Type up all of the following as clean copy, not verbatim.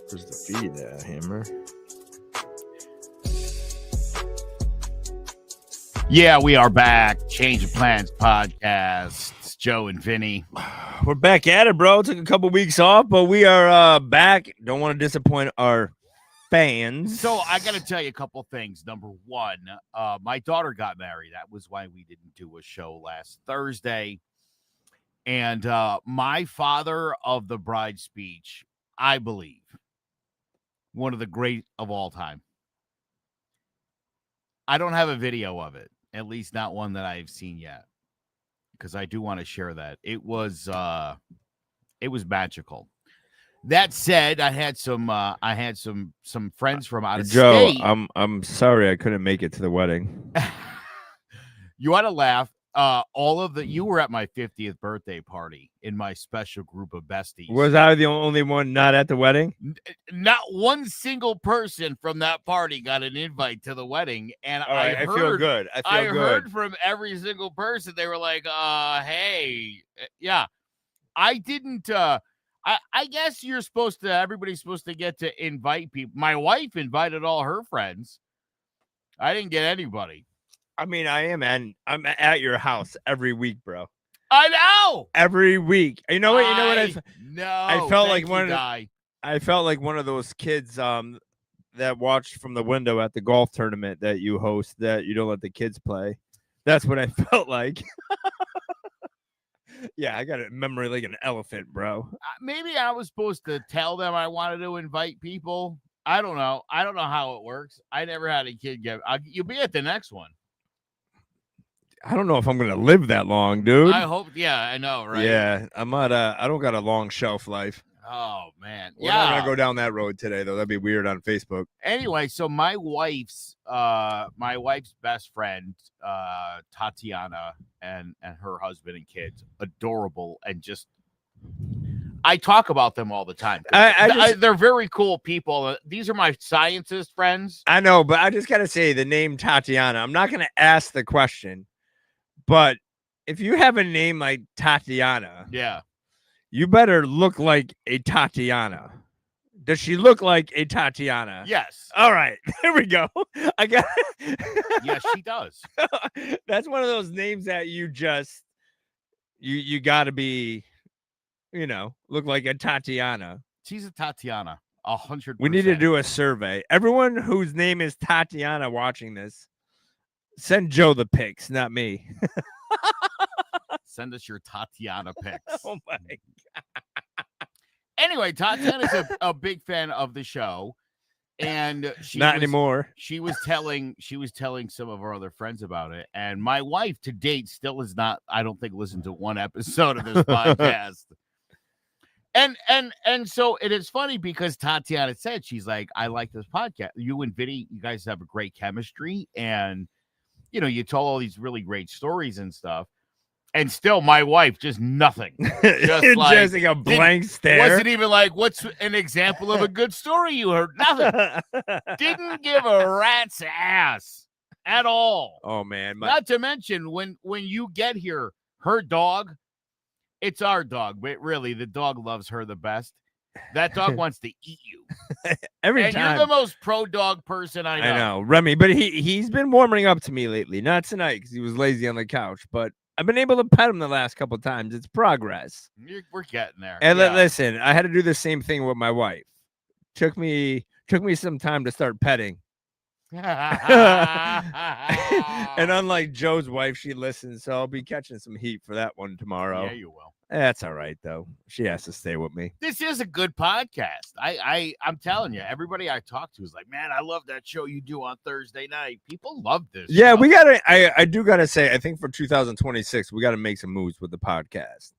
Where's the feed at, Hammer? Yeah, we are back. Change of Plans podcast. It's Joe and Vinny. We're back at it, bro. Took a couple weeks off, but we are back. Don't want to disappoint our fans. So I got to tell you a couple things. Number one, my daughter got married. That was why we didn't do a show last Thursday. And my father of the bride speech, I believe, one of the great of all time. I don't have a video of it, at least not one that I've seen yet, because I do want to share that. It was magical. That said, I had some friends from out of state. Joe, I'm sorry I couldn't make it to the wedding. You want to laugh. You were at my 50th birthday party in my special group of besties. Was I the only one not at the wedding? Not one single person from that party got an invite to the wedding. And right, I feel good. I heard from every single person. They were like, hey, yeah, I didn't, I guess everybody's supposed to get to invite people. My wife invited all her friends. I didn't get anybody. I mean, I'm at your house every week, bro. I know. Every week. You know what? I felt like I felt like one of those kids that watched from the window at the golf tournament that you host that you don't let the kids play. That's what I felt like. Yeah, I got a memory like an elephant, bro. Maybe I was supposed to tell them I wanted to invite people. I don't know. I don't know how it works. I never had a kid you'll be at the next one. I don't know if I'm gonna live that long, dude. I hope. Yeah, I know, right? Yeah, I'm not. I don't got a long shelf life. Oh man, We're not gonna go down that road today, though. That'd be weird on Facebook. Anyway, so my wife's best friend, Tatiana, and her husband and kids, adorable, and just I talk about them all the time. They're very cool people. These are my scientist friends. I know, but I just gotta say the name Tatiana. I'm not gonna ask the question. But if you have a name like Tatiana, yeah, you better look like a Tatiana. Does she look like a Tatiana? Yes. All right. There we go. I got Yes, she does. That's one of those names that you got to be, look like a Tatiana. She's a Tatiana. 100%. We need to do a survey. Everyone whose name is Tatiana watching this, send Joe the pics, not me. Send us your Tatiana pics. Oh my God. Anyway, Tatiana's a big fan of the show, and anymore. She was telling some of our other friends about it, and my wife to date still has not, I don't think, listened to one episode of this podcast. And so it is funny because Tatiana said, she's like, I like this podcast. You and Vinny, you guys have a great chemistry, and you told all these really great stories and stuff. And still, my wife, just nothing. Just like a blank stare. Wasn't even like, what's an example of a good story you heard? Nothing. Didn't give a rat's ass at all. Oh, man. Not to mention, when you get here, her dog, it's our dog, but really, the dog loves her the best. That dog wants to eat you. Every time. You're the most pro-dog person I know. I know, Remy, but he's been warming up to me lately. Not tonight because he was lazy on the couch, but I've been able to pet him the last couple of times. It's progress. We're getting there. And listen, I had to do the same thing with my wife. Took me some time to start petting. And unlike Joe's wife, she listens, so I'll be catching some heat for that one tomorrow. Yeah, you will. That's all right, though. She has to stay with me. This is a good podcast. I'm telling you, everybody I talk to is like, man, I love that show you do on Thursday night. People love this. Yeah, we got to, I do got to say, I think for 2026, we got to make some moves with the podcast.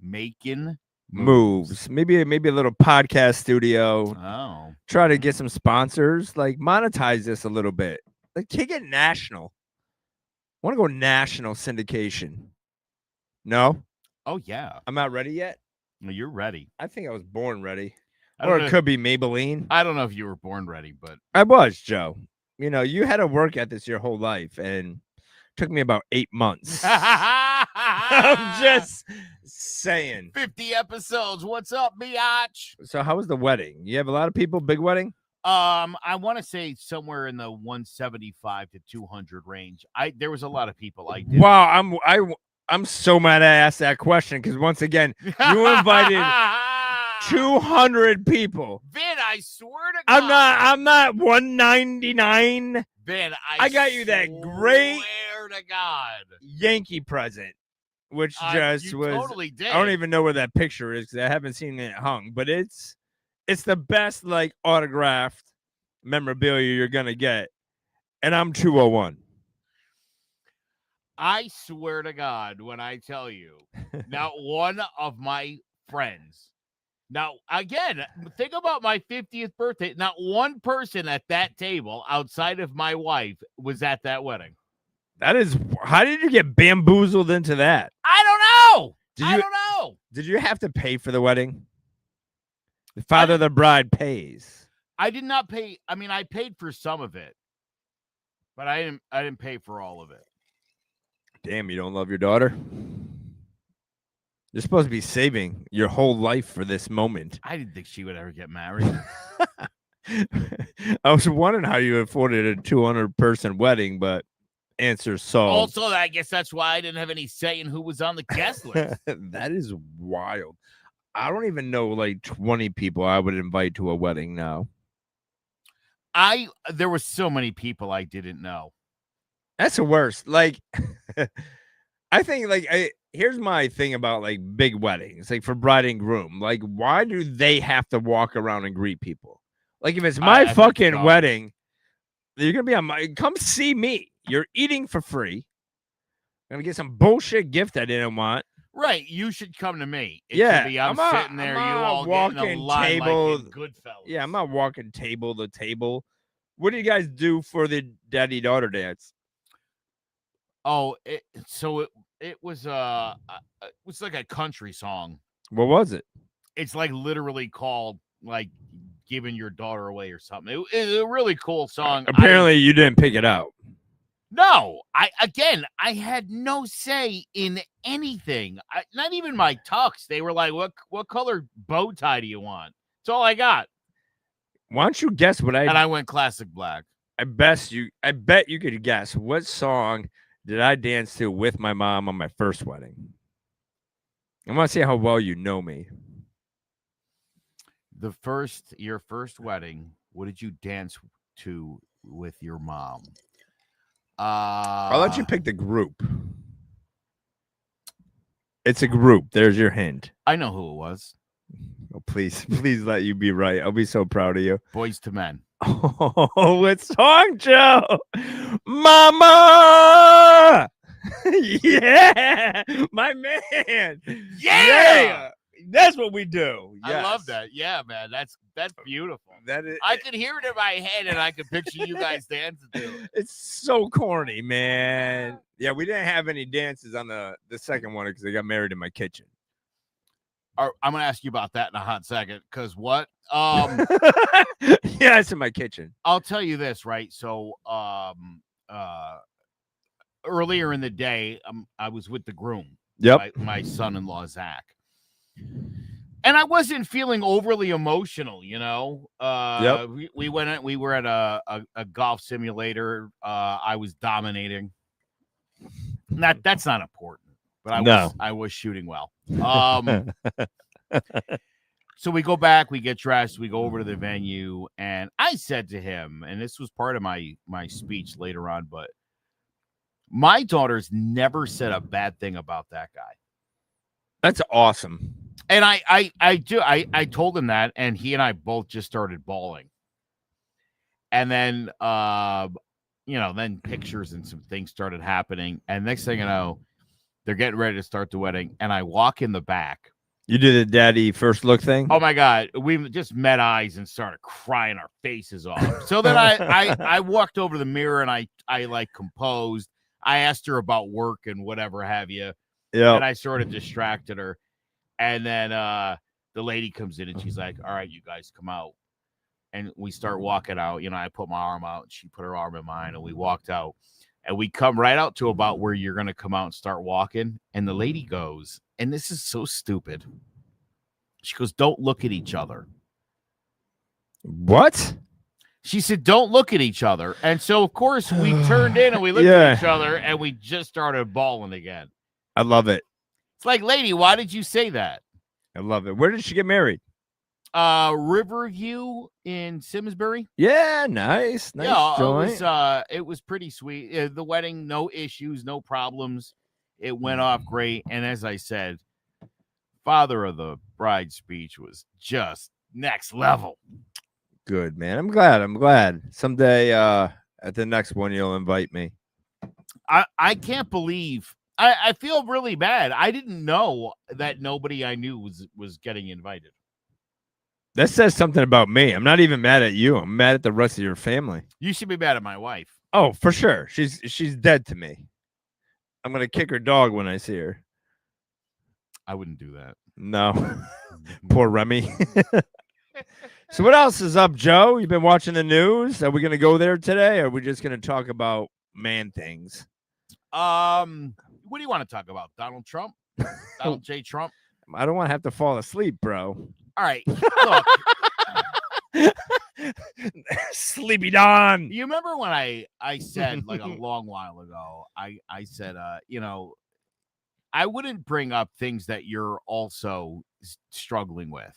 Making moves. Maybe a little podcast studio. Oh. Try to get some sponsors, like monetize this a little bit. Like take it national. I want to go national syndication. No? Oh, yeah. I'm not ready yet? No, you're ready. I think I was born ready. Or it could be Maybelline. I don't know if you were born ready, but I was, Joe. You had to work at this your whole life. And took me about 8 months. I'm just saying. 50 episodes. What's up, biatch? So how was the wedding? You have a lot of people, big wedding? I want to say somewhere in the 175 to 200 range. There was a lot of people. I did. Wow, I'm so mad I asked that question because once again, you invited 200 people. Vin, I swear to God. I'm not 199. Vin, I got you that great swear to God Yankee present, which just you was totally did. I don't even know where that picture is because I haven't seen it hung, but it's the best like autographed memorabilia you're gonna get. And I'm 201. I swear to God, when I tell you, not one of my friends. Now, again, think about my 50th birthday. Not one person at that table outside of my wife was at that wedding. That is, how did you get bamboozled into that? I don't know. I don't know. Did you have to pay for the wedding? The father of the bride pays. I did not pay. I mean, I paid for some of it, but I didn't pay for all of it. Damn, you don't love your daughter? You're supposed to be saving your whole life for this moment. I didn't think she would ever get married. I was wondering how you afforded a 200-person wedding, but answer solved. Also, I guess that's why I didn't have any say in who was on the guest list. That is wild. I don't even know like 20 people I would invite to a wedding now. There were so many people I didn't know. That's the worst. Like, I think like here's my thing about like big weddings, like for bride and groom. Like, why do they have to walk around and greet people? Like, if it's my fucking wedding, you're gonna be on my. Come see me. You're eating for free. I'm gonna get some bullshit gift I didn't want. Right, you should come to me. I'm sitting there, you all walking getting a line table. like in Goodfellas. Yeah, I'm not walking table to table. What do you guys do for the daddy-daughter dance? Oh, it was like a country song. What was it? It's like literally called like giving your daughter away or something. It was a really cool song. Apparently, you didn't pick it out. No, I had no say in anything. Not even my tux. They were like, "What color bow tie do you want?" That's all I got. Why don't you guess what And I went classic black. I bet you could guess what song did I dance to with my mom on my first wedding. I want to see how well you know me. Your first wedding. What did you dance to with your mom? I'll let you pick the group. It's a group. There's your hint. I know who it was. Oh, please let you be right. I'll be so proud of you. Boys to Men. Oh, what song, Joe? Mama! Yeah! My man! Yeah! That's what we do. Yes. I love that. Yeah, man. That's beautiful. That is, I could hear it in my head and I could picture you guys dancing to it. It's so corny, man. Yeah, we didn't have any dances on the second one because they got married in my kitchen. I'm gonna ask you about that in a hot second. Cause what? Yeah, it's in my kitchen. I'll tell you this, right? So earlier in the day, I was with the groom. Yep. My son-in-law, Zach. And I wasn't feeling overly emotional, you know. Yep. We were at a golf simulator. I was dominating. That's not important, but I was shooting well. So we go back, we get dressed, we go over to the venue, and I said to him, and this was part of my speech later on, but my daughter's never said a bad thing about that guy. That's awesome. And I told him that, and he and I both just started bawling. And then then pictures and some things started happening. And next thing you know, they're getting ready to start the wedding, and I walk in the back. You did the daddy first look thing? Oh my God. We just met eyes and started crying our faces off. So then I walked over to the mirror and I like composed. I asked her about work and whatever have you. Yeah. And I sort of distracted her. And then the lady comes in and she's like, all right, you guys come out. And we start walking out. You know, I put my arm out and she put her arm in mine and we walked out. And we come right out to about where you're going to come out and start walking. And the lady goes, and this is so stupid. She goes, don't look at each other. What? She said, don't look at each other. And so, of course, we turned in and we looked at each other and we just started bawling again. I love it. It's like, lady, why did you say that? I love it. Where did she get married? Riverview in Simsbury. Yeah, nice. Nice joint. It was pretty sweet. The wedding, no issues, no problems. It went off great. And as I said, father of the bride speech was just next level. Good, man. I'm glad. Someday at the next one you'll invite me. I can't believe I feel really bad. I didn't know that nobody I knew was getting invited. That says something about me. I'm not even mad at you. I'm mad at the rest of your family. You should be mad at my wife. Oh, for sure. She's dead to me. I'm gonna kick her dog when I see her. I wouldn't do that. No. Poor Remy. So what else is up, Joe? You've been watching the news. Are we gonna go there today, or are we just gonna talk about man things? What do you want to talk about? Donald Trump? Donald J. Trump? I don't want to have to fall asleep, bro. All right. Look. Sleepy Don. You remember when I said like a long while ago, I said, I wouldn't bring up things that you're also struggling with.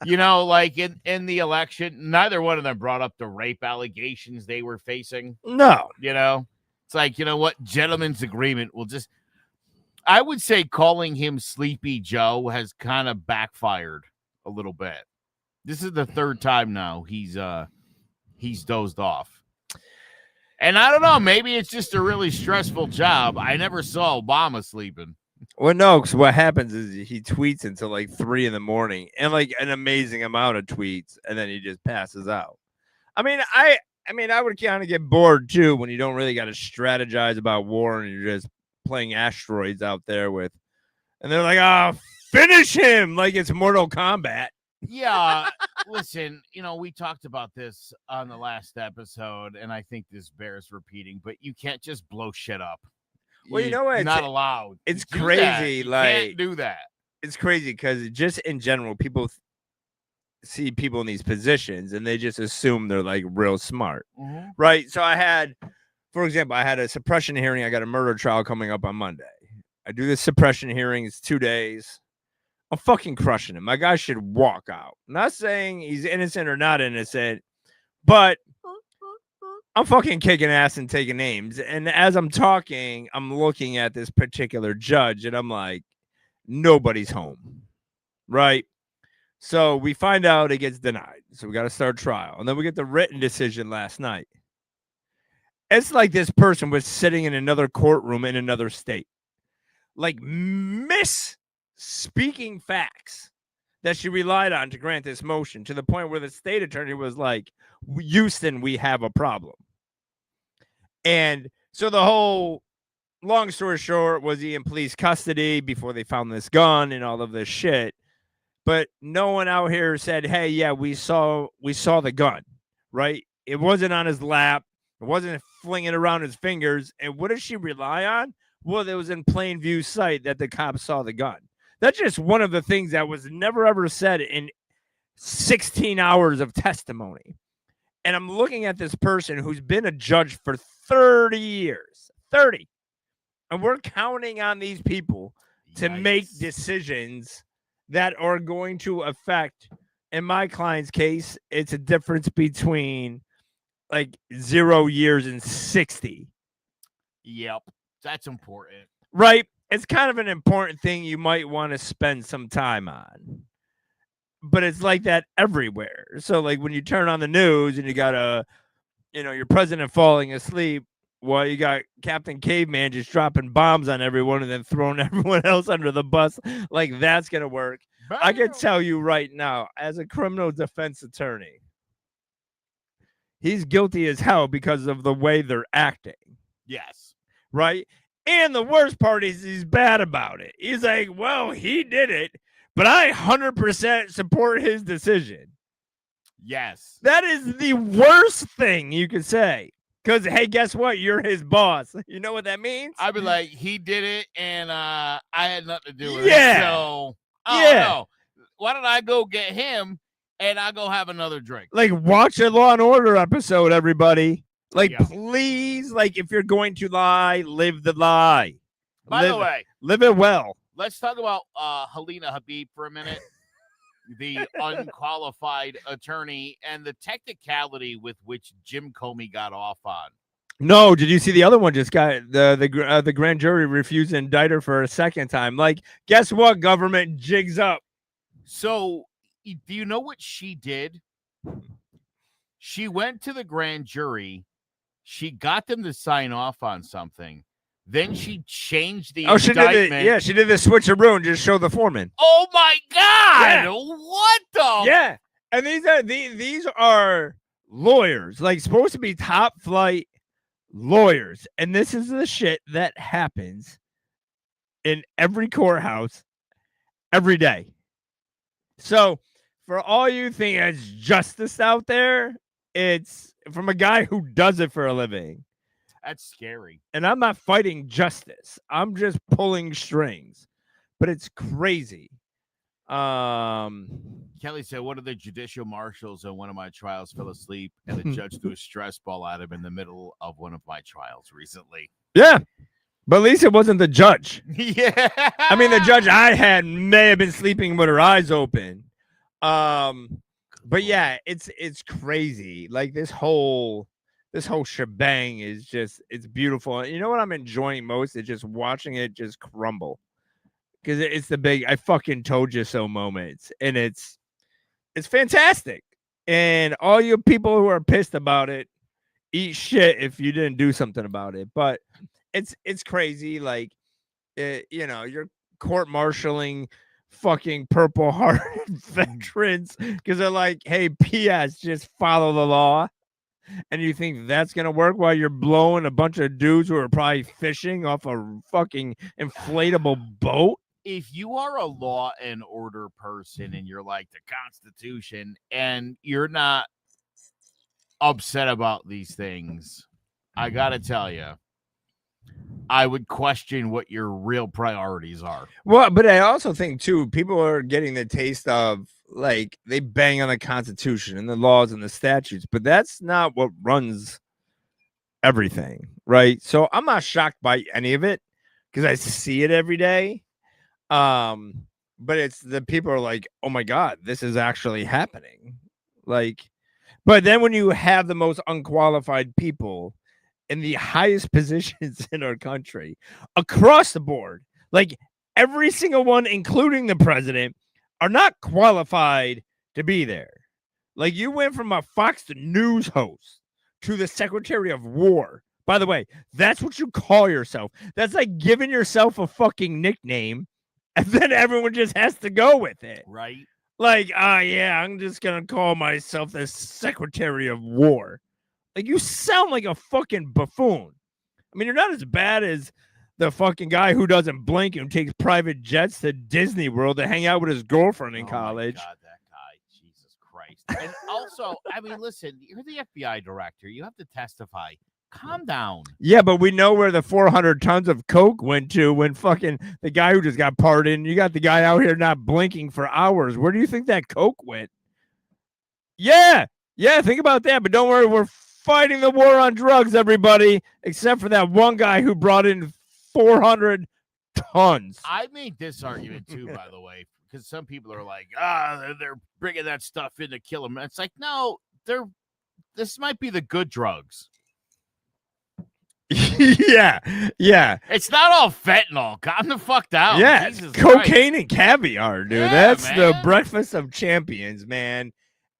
Like in the election, neither one of them brought up the rape allegations they were facing. No. It's like, what? Gentleman's agreement will just, I would say calling him Sleepy Joe has kind of backfired a little bit. This is the third time now he's dozed off. And I don't know, maybe it's just a really stressful job. I never saw Obama sleeping. Well, no, because what happens is he tweets until like 3 a.m. and like an amazing amount of tweets, and then he just passes out. I mean, I would kind of get bored too when you don't really got to strategize about war and you're just playing asteroids out there with, and they're like, "Oh, finish him!" Like it's Mortal Kombat. Yeah, listen, we talked about this on the last episode, and I think this bears repeating, but you can't just blow shit up. Well, you know what? It's not allowed. It's crazy. You like, can't do that. It's crazy because just in general, people see people in these positions and they just assume they're like real smart. Mm-hmm. Right? So for example, I had a suppression hearing. I got a murder trial coming up on Monday. I do this suppression hearing. It's 2 days. I'm fucking crushing him. My guy should walk out. I'm not saying he's innocent or not innocent, but I'm fucking kicking ass and taking names. And as I'm talking, I'm looking at this particular judge and I'm like, nobody's home. Right? So we find out it gets denied. So we got to start trial. And then we get the written decision last night. It's like this person was sitting in another courtroom in another state. Like speaking facts that she relied on to grant this motion to the point where the state attorney was like, Houston, we have a problem. And so the whole long story short was he in police custody before they found this gun and all of this shit. But no one out here said, hey, yeah, we saw the gun, right? It wasn't on his lap. It wasn't flinging around his fingers. And what did she rely on? Well, it was in plain view sight that the cops saw the gun. That's just one of the things that was never, ever said in 16 hours of testimony. And I'm looking at this person who's been a judge for 30 years. 30. And we're counting on these people to make decisions that are going to affect, in my client's case, it's a difference between like 0 years and 60. Yep. That's important. Right? It's kind of an important thing you might want to spend some time on. But it's like that everywhere. So like when you turn on the news and you got your president falling asleep, well, you got Captain Caveman just dropping bombs on everyone and then throwing everyone else under the bus. Like that's going to work. Bam. I can tell you right now, as a criminal defense attorney, he's guilty as hell because of the way they're acting. Yes. Right? And the worst part is he's bad about it. He's like, well, he did it, but I 100% support his decision. Yes. That is the worst thing you could say. Because, hey, guess what? You're his boss. You know what that means? I'd be like, he did it, and I had nothing to do with it. Yeah. So, Yeah. no. Why don't I go get him, and I'll go have another drink? Like, watch a Law and Order episode, everybody. Like, Yeah. please, like, if you're going to lie, live the lie. By the way, live it well. let's talk about Helena Habib for a minute, the unqualified attorney, and the technicality with which Jim Comey got off on. No, did you see the other one? Just got the grand jury refused to indict her for a second time. Like, guess what? Government jigs up. So, do you know what she did? She went to the grand jury. She got them to sign off on something. Then she changed the indictment. She did the switcheroo and just show the foreman. Oh my God! Yeah. What the? Yeah, and these are lawyers, like supposed to be top flight lawyers, and this is the shit that happens in every courthouse every day. So, for all you think it's justice out there, it's from a guy who does it for a living. That's scary. And I'm not fighting justice. I'm just pulling strings. But it's crazy. Kelly said one of the judicial marshals in one of my trials fell asleep, and the judge threw a stress ball at him in the middle of one of my trials recently. Yeah. But at least it wasn't the judge. Yeah. I mean, the judge I had may have been sleeping with her eyes open. But yeah, it's crazy. Like this whole shebang is just, it's beautiful. You know what I'm enjoying most? It's just watching it just crumble. Because it's the big I fucking told you so moments. And it's fantastic. And all you people who are pissed about it, eat shit if you didn't do something about it. But it's crazy. Like, you're court-martialing fucking Purple Heart veterans because they're like, hey, P.S., just follow the law. And you think that's going to work while you're blowing a bunch of dudes who are probably fishing off a fucking inflatable boat? If you are a law and order person and you're like the Constitution and you're not upset about these things, I got to tell you, I would question what your real priorities are. Well, but I also think, too, people are getting the taste of, like, they bang on the Constitution and the laws and the statutes, but that's not what runs everything, right? So I'm not shocked by any of it because I see it every day. But it's the people are like, oh my God, this is actually happening. Like, but then when you have the most unqualified people in the highest positions in our country across the board, like every single one, including the president, are not qualified to be there. Like, you went from a Fox News host to the Secretary of War. By the way, that's what you call yourself. That's like giving yourself a fucking nickname, and then everyone just has to go with it. Right. Like, yeah, I'm just going to call myself the Secretary of War. Like, you sound like a fucking buffoon. I mean, you're not as bad as the fucking guy who doesn't blink and takes private jets to Disney World to hang out with his girlfriend in college. My God, that guy. Jesus Christ. And also, I mean, listen, you're the FBI director. You have to testify. Calm down. Yeah, but we know where the 400 tons of coke went to when fucking the guy who just got pardoned. You got the guy out here not blinking for hours. Where do you think that coke went? Yeah, think about that. But don't worry, we're fighting the war on drugs, everybody, except for that one guy who brought in 400 tons. I made this argument too, by the way, because some people are like, they're bringing that stuff in to kill them. It's like, no, this might be the good drugs. yeah. It's not all fentanyl. Calm the fuck down. Yeah, Jesus cocaine Christ. And caviar, dude. Yeah, That's man. the breakfast of champions, man.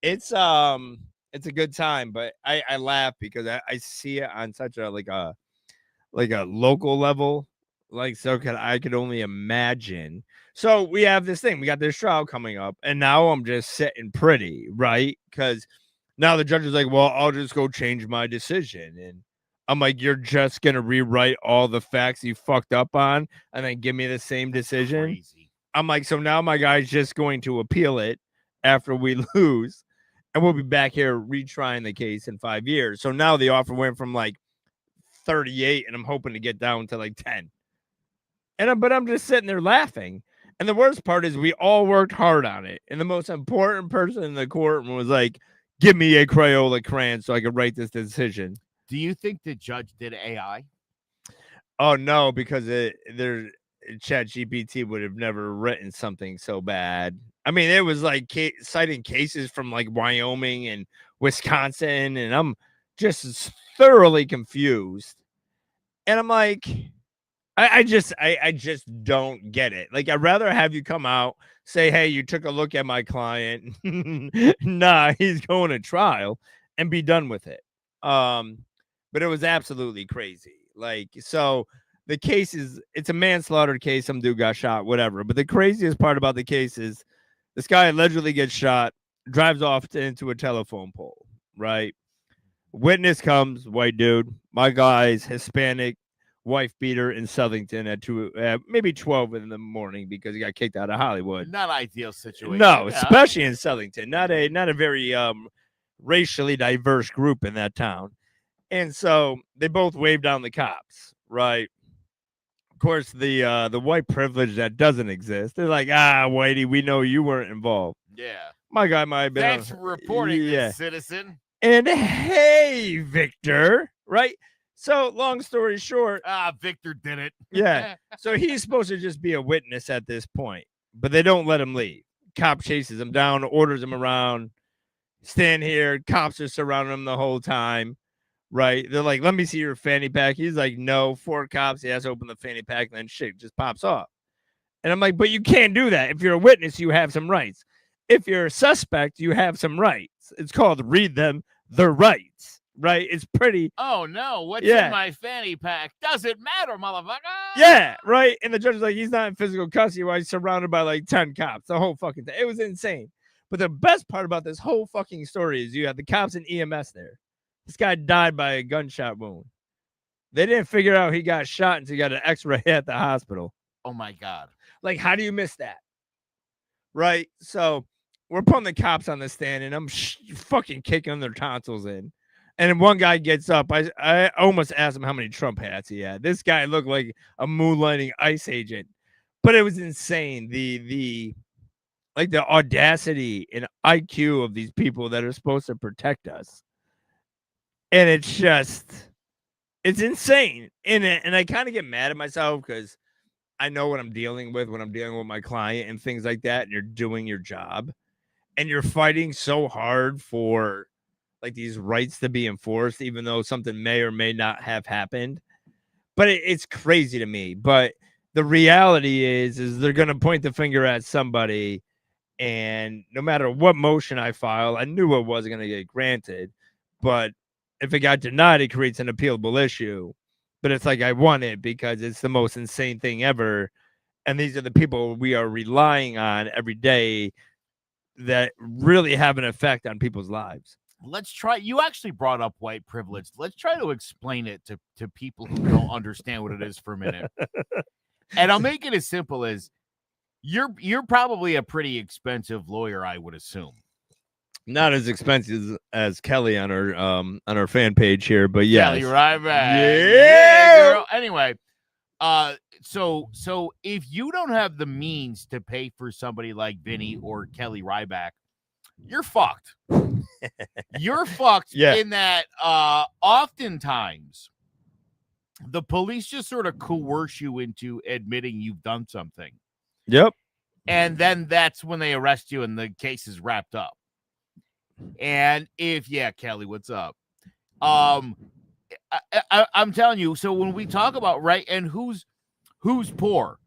It's a good time, but I laugh because I see it on such a like a local level. Like, so I could only imagine. So we have this thing. We got this trial coming up, and now I'm just sitting pretty, right? Because now the judge is like, well, I'll just go change my decision. And I'm like, you're just going to rewrite all the facts you fucked up on and then give me the same decision? Crazy. I'm like, so now my guy's just going to appeal it after we lose. and we'll be back here retrying the case in 5 years. So now the offer went from like 38, and I'm hoping to get down to like 10. But I'm just sitting there laughing. And the worst part is we all worked hard on it. And the most important person in the courtroom was like, give me a Crayola crayon so I could write this decision. Do you think the judge did AI? Oh, no, because ChatGPT would have never written something so bad. I mean, it was like citing cases from like Wyoming and Wisconsin, and I'm just thoroughly confused. And I'm like, I just don't get it. Like, I'd rather have you come out, say, hey, you took a look at my client. Nah, he's going to trial, and be done with it. But it was absolutely crazy. Like, so the case it's a manslaughter case. Some dude got shot, whatever. But the craziest part about the case is this guy allegedly gets shot, drives off into a telephone pole, right? Witness comes, white dude. My guy's Hispanic, wife beater in Southington at maybe 12 in the morning because he got kicked out of Hollywood. Not ideal situation. No, especially in Southington. Not a very racially diverse group in that town. And so they both waved down the cops, right? Of course, the white privilege that doesn't exist. They're like, whitey, we know you weren't involved. Yeah. My guy might have been. Thanks for reporting this, citizen. And hey, Victor, right? So, long story short. Victor did it. Yeah. So he's supposed to just be a witness at this point, but they don't let him leave. Cop chases him down, orders him around. Stand here. Cops are surrounding him the whole time, right? They're like, let me see your fanny pack. He's like, no. 4 cops. He has to open the fanny pack, and then shit just pops off. And I'm like, but you can't do that. If you're a witness, you have some rights. If you're a suspect, you have some rights. It's called read them the rights, right? It's pretty. Oh, no. What's in my fanny pack? Doesn't matter, motherfucker. Yeah, right. And the judge is like, he's not in physical custody while he's surrounded by like 10 cops. The whole fucking thing. It was insane. But the best part about this whole fucking story is you had the cops and EMS there. This guy died by a gunshot wound. They didn't figure out he got shot until he got an x-ray at the hospital. Oh, my God. Like, how do you miss that? Right? So we're putting the cops on the stand, and I'm fucking kicking their tonsils in. And then one guy gets up. I almost asked him how many Trump hats he had. This guy looked like a moonlighting ICE agent. But it was insane. The audacity and IQ of these people that are supposed to protect us. And it's insane. And I kind of get mad at myself because I know what I'm dealing with when I'm dealing with my client and things like that. And you're doing your job. And you're fighting so hard for like these rights to be enforced, even though something may or may not have happened. But it's crazy to me. But the reality is they're going to point the finger at somebody. And no matter what motion I file, I knew it wasn't going to get granted. But if it got denied, it creates an appealable issue. But it's like I won it because it's the most insane thing ever. And these are the people we are relying on every day that really have an effect on people's lives. Let's try. You actually brought up white privilege. Let's try to explain it to people who don't understand what it is for a minute. And I'll make it as simple as you're probably a pretty expensive lawyer, I would assume. Not as expensive as Kelly on her fan page here, but yeah, Kelly Ryback. Yeah, girl. Anyway, so if you don't have the means to pay for somebody like Vinny or Kelly Ryback, you're fucked. You're fucked in that oftentimes the police just sort of coerce you into admitting you've done something. Yep. And then that's when they arrest you and the case is wrapped up. And Kelly, what's up? I'm telling you, so when we talk about right and who's poor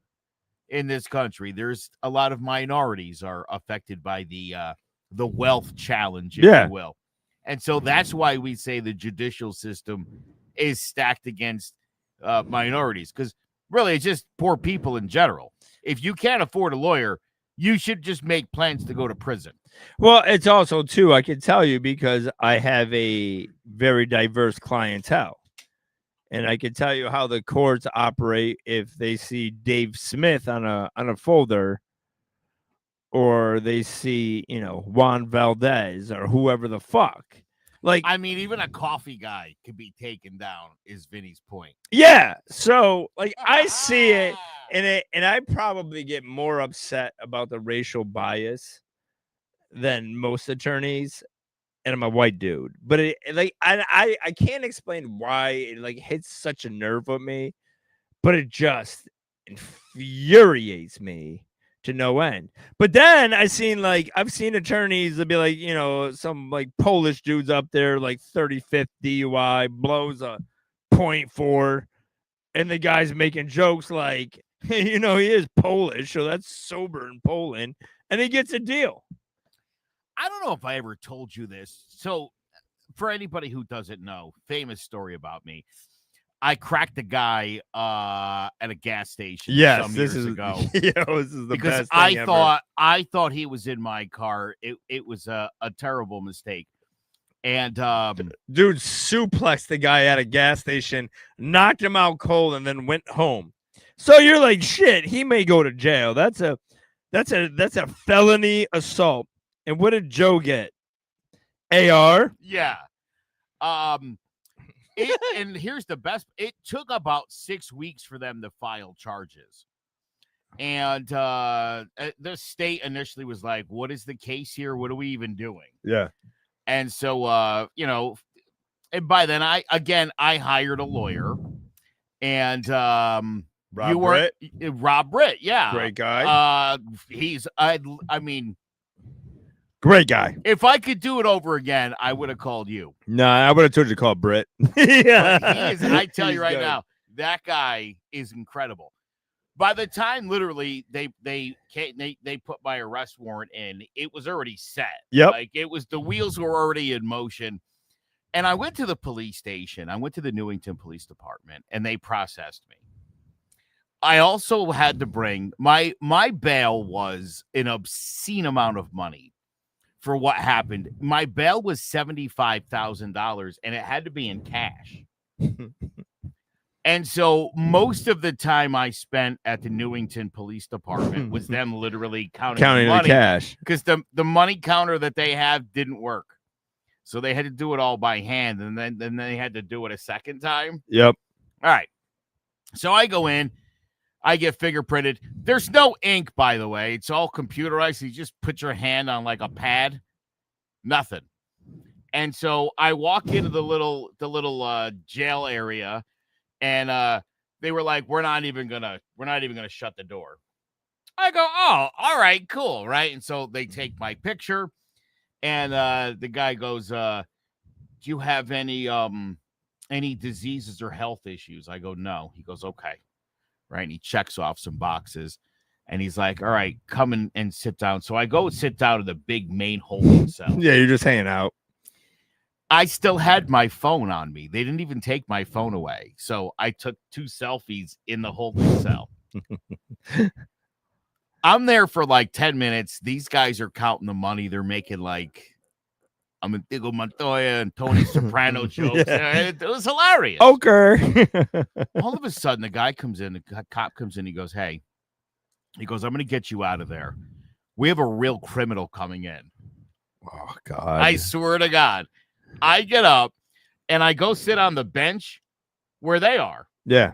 in this country, there's a lot of minorities are affected by the wealth challenge, if you will. And so that's why we say the judicial system is stacked against minorities, because really it's just poor people in general. If you can't afford a lawyer, you should just make plans to go to prison. Well, it's also, too, I can tell you because I have a very diverse clientele. And I can tell you how the courts operate if they see Dave Smith on a folder. or they see, Juan Valdez or whoever the fuck. Like, I mean, even a coffee guy could be taken down, is Vinny's point. yeah. So, like, I see it, and I probably get more upset about the racial bias than most attorneys, and I'm a white dude. But like, I can't explain why it like hits such a nerve with me, but it just infuriates me to no end. But then I've seen attorneys that be like, some like Polish dudes up there, like 35th DUI, blows a .4, and the guy's making jokes like, he is Polish, so that's sober in Poland, and he gets a deal. I don't know if I ever told you this. So, for anybody who doesn't know, famous story about me. I cracked a guy at a gas station some years ago. This is the because best thing ever. I thought he was in my car. It was a terrible mistake. And dude suplexed the guy at a gas station, knocked him out cold, and then went home. So you're like, shit, he may go to jail. That's a felony assault. And what did Joe get? AR? Yeah. And here's the best. It took about 6 weeks for them to file charges. And the state initially was like, what is the case here? What are we even doing? Yeah. And so, and by then I hired a lawyer, and Rob Britt. Yeah. Great guy. I mean, great guy. if I could do it over again, I would have called you. No, I would have told you to call Britt. Yeah. But he is, I tell you right good. now, that guy is incredible. By the time literally they put my arrest warrant in, it was already set. Yep. Like the wheels were already in motion. And I went to the police station. I went to the Newington Police Department, and they processed me. I also had to bring my bail was an obscene amount of money for what happened. My bail was $75,000, and it had to be in cash. And so most of the time I spent at the Newington Police Department was them literally counting money, the cash, because the money counter that they have didn't work. So they had to do it all by hand, and then they had to do it a second time. Yep. All right. So I go in, I get fingerprinted. There's no ink, by the way. It's all computerized. So you just put your hand on like a pad. Nothing. And so I walk into the little jail area. And they were like, we're not even gonna shut the door. I go, oh, all right, cool, right? And so they take my picture, and the guy goes, do you have any diseases or health issues? I go, no. He goes, okay, right? And he checks off some boxes, and he's like, all right, come and sit down. So I go sit down in the big main holding cell. Yeah, you're just hanging out. I still had my phone on me. They didn't even take my phone away. So I took 2 selfies in the holding cell. I'm there for like 10 minutes. These guys are counting the money. They're making like Amigo Montoya and Tony Soprano jokes. Yeah. It was hilarious. Okay. All of a sudden, the cop comes in. He goes, hey, I'm going to get you out of there. We have a real criminal coming in. Oh, God. I swear to God. I get up and I go sit on the bench where they are. Yeah.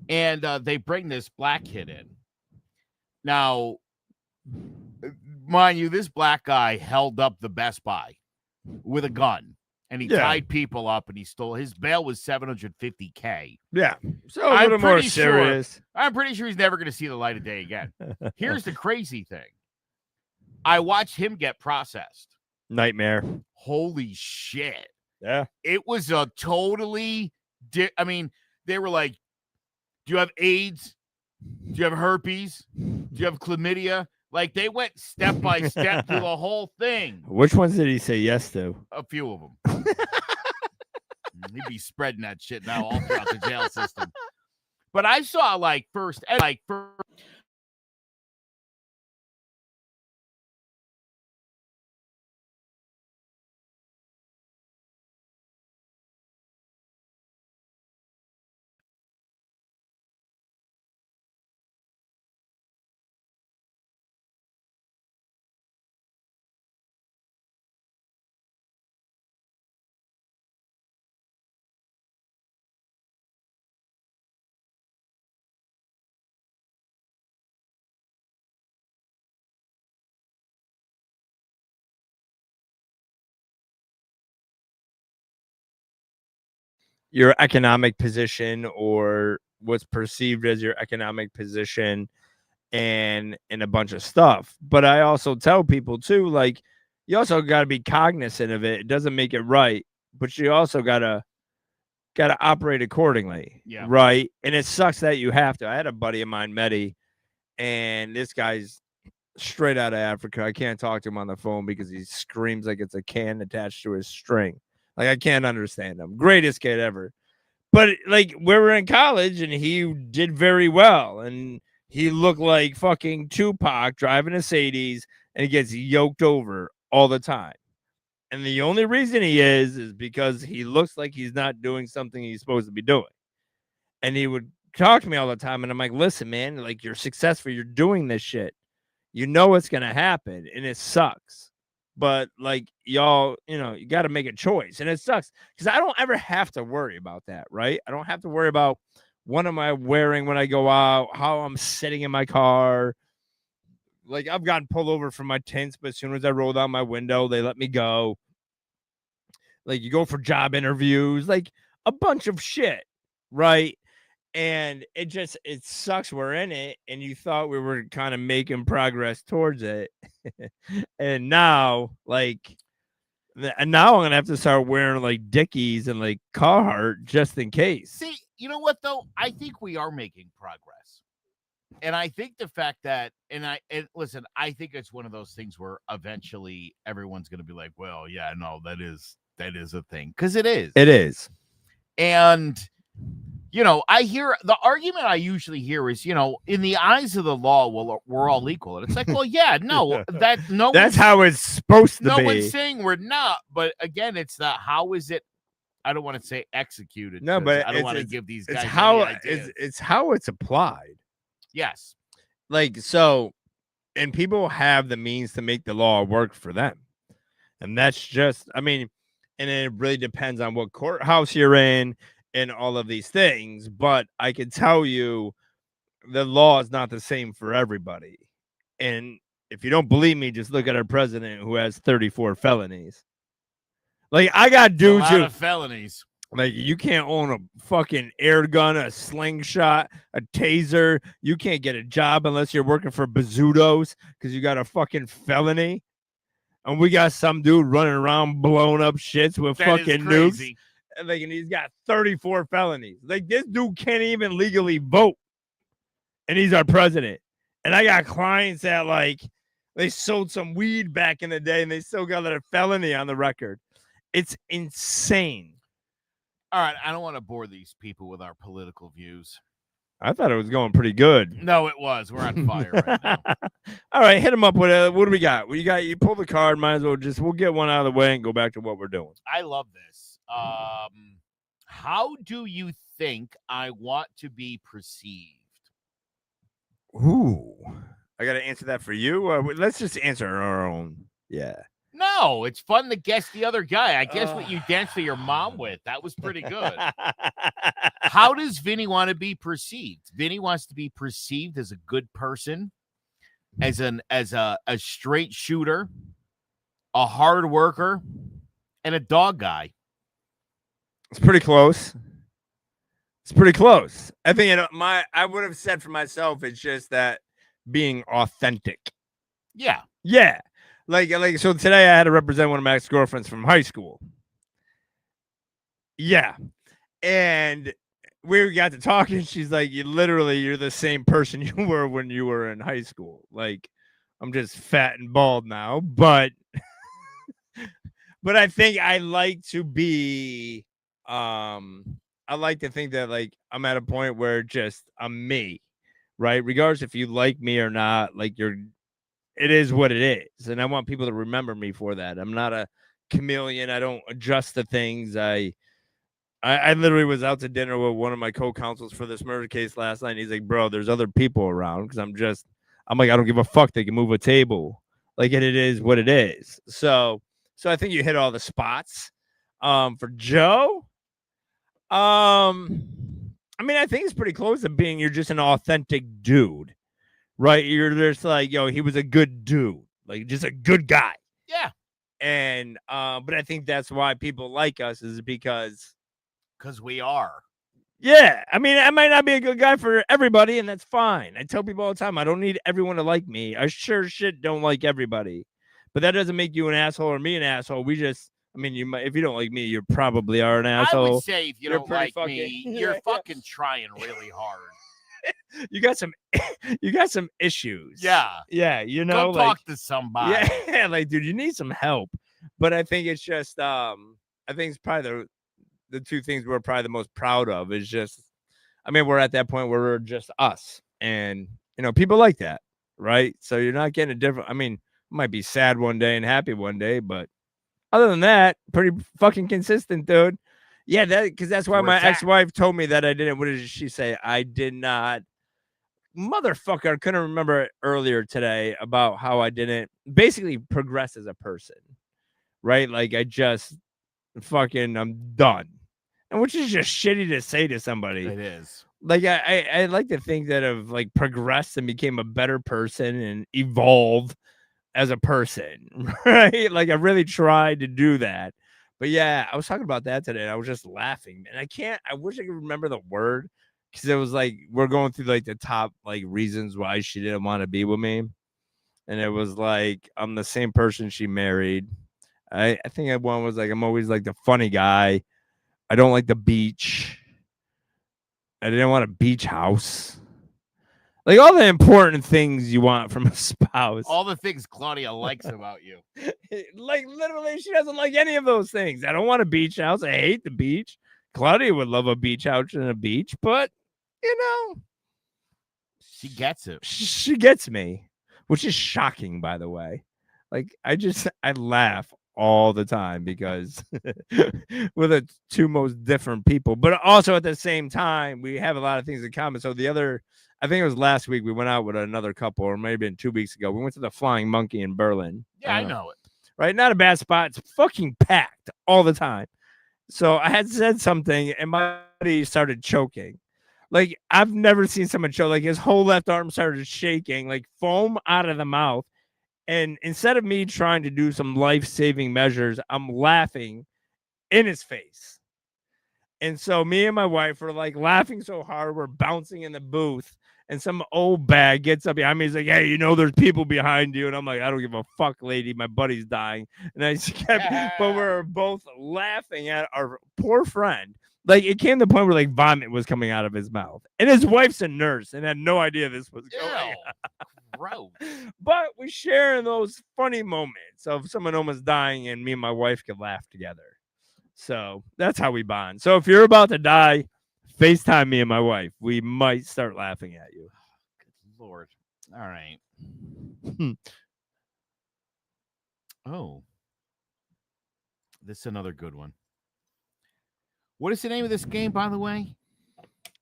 And they bring this black kid in. Now, mind you, this black guy held up the Best Buy with a gun, and he tied people up, and he stole. His bail was $750K. Yeah. So a little more serious. I'm pretty sure he's never going to see the light of day again. Here's the crazy thing. I watched him get processed. Nightmare. Holy shit. Yeah. It was a totally I mean, they were like, do you have AIDS? Do you have herpes? Do you have chlamydia? Like, they went step by step through the whole thing. Which ones did he say yes to? A few of them. He'd be spreading that shit now all throughout the jail system. But I saw first your economic position or what's perceived as your economic position and a bunch of stuff. But I also tell people too, like, you also got to be cognizant of it. It doesn't make it right, but you also gotta operate accordingly, Yeah. right? And it sucks that you have to. I had a buddy of mine, Medi, and this guy's straight out of Africa. I can't talk to him on the phone because he screams like it's a can attached to his string. Like, I can't understand him. Greatest kid ever. But like, we were in college and he did very well. And he looked like fucking Tupac driving a Sadie's, and he gets yoked over all the time. And the only reason he is because he looks like he's not doing something he's supposed to be doing. And he would talk to me all the time. And I'm like, listen, man, like, you're successful. You're doing this shit. You know what's going to happen. And it sucks. But like, y'all, you got to make a choice. And it sucks because I don't ever have to worry about that, right? I don't have to worry about what am I wearing when I go out, how I'm sitting in my car. Like, I've gotten pulled over for my tints, but as soon as I roll down my window, they let me go. Like, you go for job interviews, like a bunch of shit, right? And it sucks we're in it, and you thought we were kind of making progress towards it. And now, like, and now I'm gonna have to start wearing like Dickies and like Carhartt just in case. See, you know what though? I think we are making progress. And I think the fact that, and listen, I think it's one of those things where eventually everyone's going to be like, well, yeah, no, that is a thing. Because it is. It is. And, I hear the argument I usually hear is, in the eyes of the law, well, we're all equal. And it's like, well, yeah, no, that's how it's supposed to be. No one's saying we're not. But again, it's that how is it? I don't want to say executed. No, but I don't want to give these guys it's how it's applied. Yes. Like, so, and people have the means to make the law work for them. And that's just, I mean, and it really depends on what courthouse you're in and all of these things. But I can tell you the law is not the same for everybody. And if you don't believe me, just look at our president who has 34 felonies. Like, I got dudes a lot of felonies. Like, you can't own a fucking air gun, a slingshot, a taser. You can't get a job unless you're working for Bazzutos because you got a fucking felony. And we got some dude running around blowing up shits with fucking nukes. And he's got 34 felonies. Like, this dude can't even legally vote. And he's our president. And I got clients that, like, they sold some weed back in the day and they still got a felony on the record. It's insane. All right, I don't want to bore these people with our political views. I thought it was going pretty good. No, it was. We're on fire right now. All right, hit them up with what do we got? You pull the card. Might as well we'll get one out of the way and go back to what we're doing. I love this. How do you think I want to be perceived? Ooh, I got to answer that for you. Let's just answer our own. Yeah. No, it's fun to guess the other guy. I guess what you danced to your mom with. That was pretty good. How does Vinny want to be perceived? Vinny wants to be perceived as a good person, as a straight shooter, a hard worker, and a dog guy. It's pretty close. I think I would have said for myself, it's just that being authentic. Yeah. Yeah. Like, so today I had to represent one of my ex-girlfriends from high school. Yeah. And we got to talking. She's like, you're the same person you were when you were in high school. Like, I'm just fat and bald now, but I think I like to be, I like to think that, like, I'm at a point where just I'm me, right? Regardless if you like me or not, like, it is what it is. And I want people to remember me for that. I'm not a chameleon. I don't adjust to things. I literally was out to dinner with one of my co-counsels for this murder case last night. And he's like, bro, there's other people around. Cause I'm like, I don't give a fuck. They can move a table. Like, it is what it is. So I think you hit all the spots. For Joe, I mean, I think it's pretty close to being, you're just an authentic dude. Right, you're just like, he was a good dude, like, just a good guy. Yeah. And but I think that's why people like us, is because Because we are. Yeah, I mean, I might not be a good guy for everybody, and that's fine. I tell people all the time, I don't need everyone to like me. I sure shit don't like everybody, but that doesn't make you an asshole or me an asshole. We just, I mean, you might, if you don't like me, you probably are an asshole. I would say if you You're don't pretty like fucking- me, Yeah, you're yeah. fucking trying really hard. You got some, you got some issues. Yeah. Yeah, you know, Go like, talk to somebody. yeah, like, dude, you need some help. But I think it's just, I think it's probably the two things we're probably the most proud of is just, I mean, we're at that point where we're just us, and you know, people like that, right? So you're not getting a different. I mean, might be sad one day and happy one day, but other than that, pretty fucking consistent, dude. Yeah, that because that's why my ex-wife told me that I didn't. What did she say? I did not. Motherfucker, I couldn't remember it earlier today about how I didn't basically progress as a person, right? Like I just fucking I'm done. And which is just shitty to say to somebody. It is. Like I like to think that I've like progressed and became a better person and evolved as a person, right? Like I really tried to do that. But yeah, I was talking about that today. And I was just laughing, and I wish I could remember the word because it was like we're going through like the top like reasons why she didn't want to be with me, and it was like I'm the same person she married. I think one was like I'm always like the funny guy. I don't like the beach. I didn't want a beach house. Like all the important things you want from a spouse. All the things Claudia likes about you. Like literally, she doesn't like any of those things. I don't want a beach house. I hate the beach. Claudia would love a beach house and a beach, but you know, she gets it. She gets me, which is shocking, by the way. Like I laugh all the time because we're the two most different people, but also at the same time, we have a lot of things in common. So I think it was last week, we went out with another couple, or maybe 2 weeks ago. We went to the Flying Monkey in Berlin. Yeah, I know it. Right? Not a bad spot. It's fucking packed all the time. So I had said something, and my buddy started choking. Like, I've never seen someone choke. Like, his whole left arm started shaking, like foam out of the mouth. And instead of me trying to do some life-saving measures, I'm laughing in his face. And so me and my wife are like laughing so hard, we're bouncing in the booth. And some old bag gets up behind me. He's like, hey, you know, there's people behind you. And I'm like, I don't give a fuck, lady. My buddy's dying. And I just kept, but we're both laughing at our poor friend. Like, it came to the point where like vomit was coming out of his mouth. And his wife's a nurse and had no idea this was going on. Gross. But we share in those funny moments of someone almost dying and me and my wife could laugh together. So that's how we bond. So if you're about to die, FaceTime me and my wife. We might start laughing at you. Good Lord. All right. Oh. This is another good one. What is the name of this game, by the way?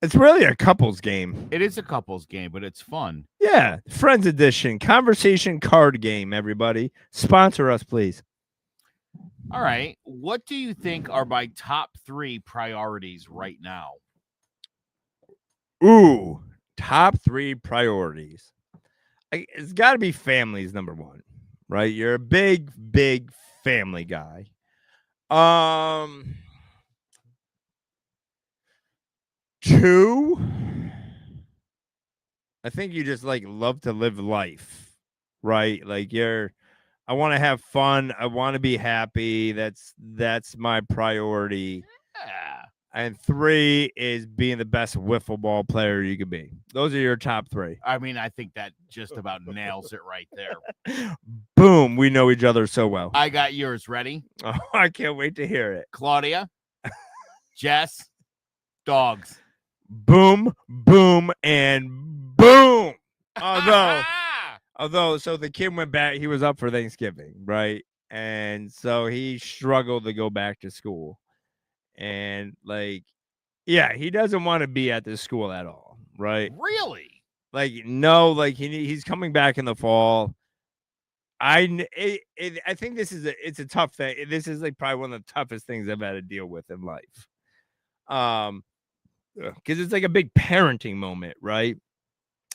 It's really a couples game. It is a couples game, but it's fun. Yeah. Friends edition. Conversation card game, everybody. Sponsor us, please. All right. What do you think are my top 3 priorities right now? Ooh, top 3 priorities. It's got to be families, number 1, right? You're a big, big family guy. 2, I think you just like love to live life, right? Like I want to have fun. I want to be happy. That's my priority. Yeah. And 3 is being the best wiffle ball player you can be. Those are your top 3. I mean, I think that just about nails it right there. Boom. We know each other so well. I got yours. Ready? Oh, I can't wait to hear it. Claudia, Jess, dogs. Boom, boom, and boom. Although, so the kid went back, he was up for Thanksgiving, right? And so he struggled to go back to school. And like, yeah, he doesn't want to be at this school at all, right? Really? Like, no, like he's coming back in the fall. I think it's a tough thing. This is like probably one of the toughest things I've had to deal with in life. Because it's like a big parenting moment, right?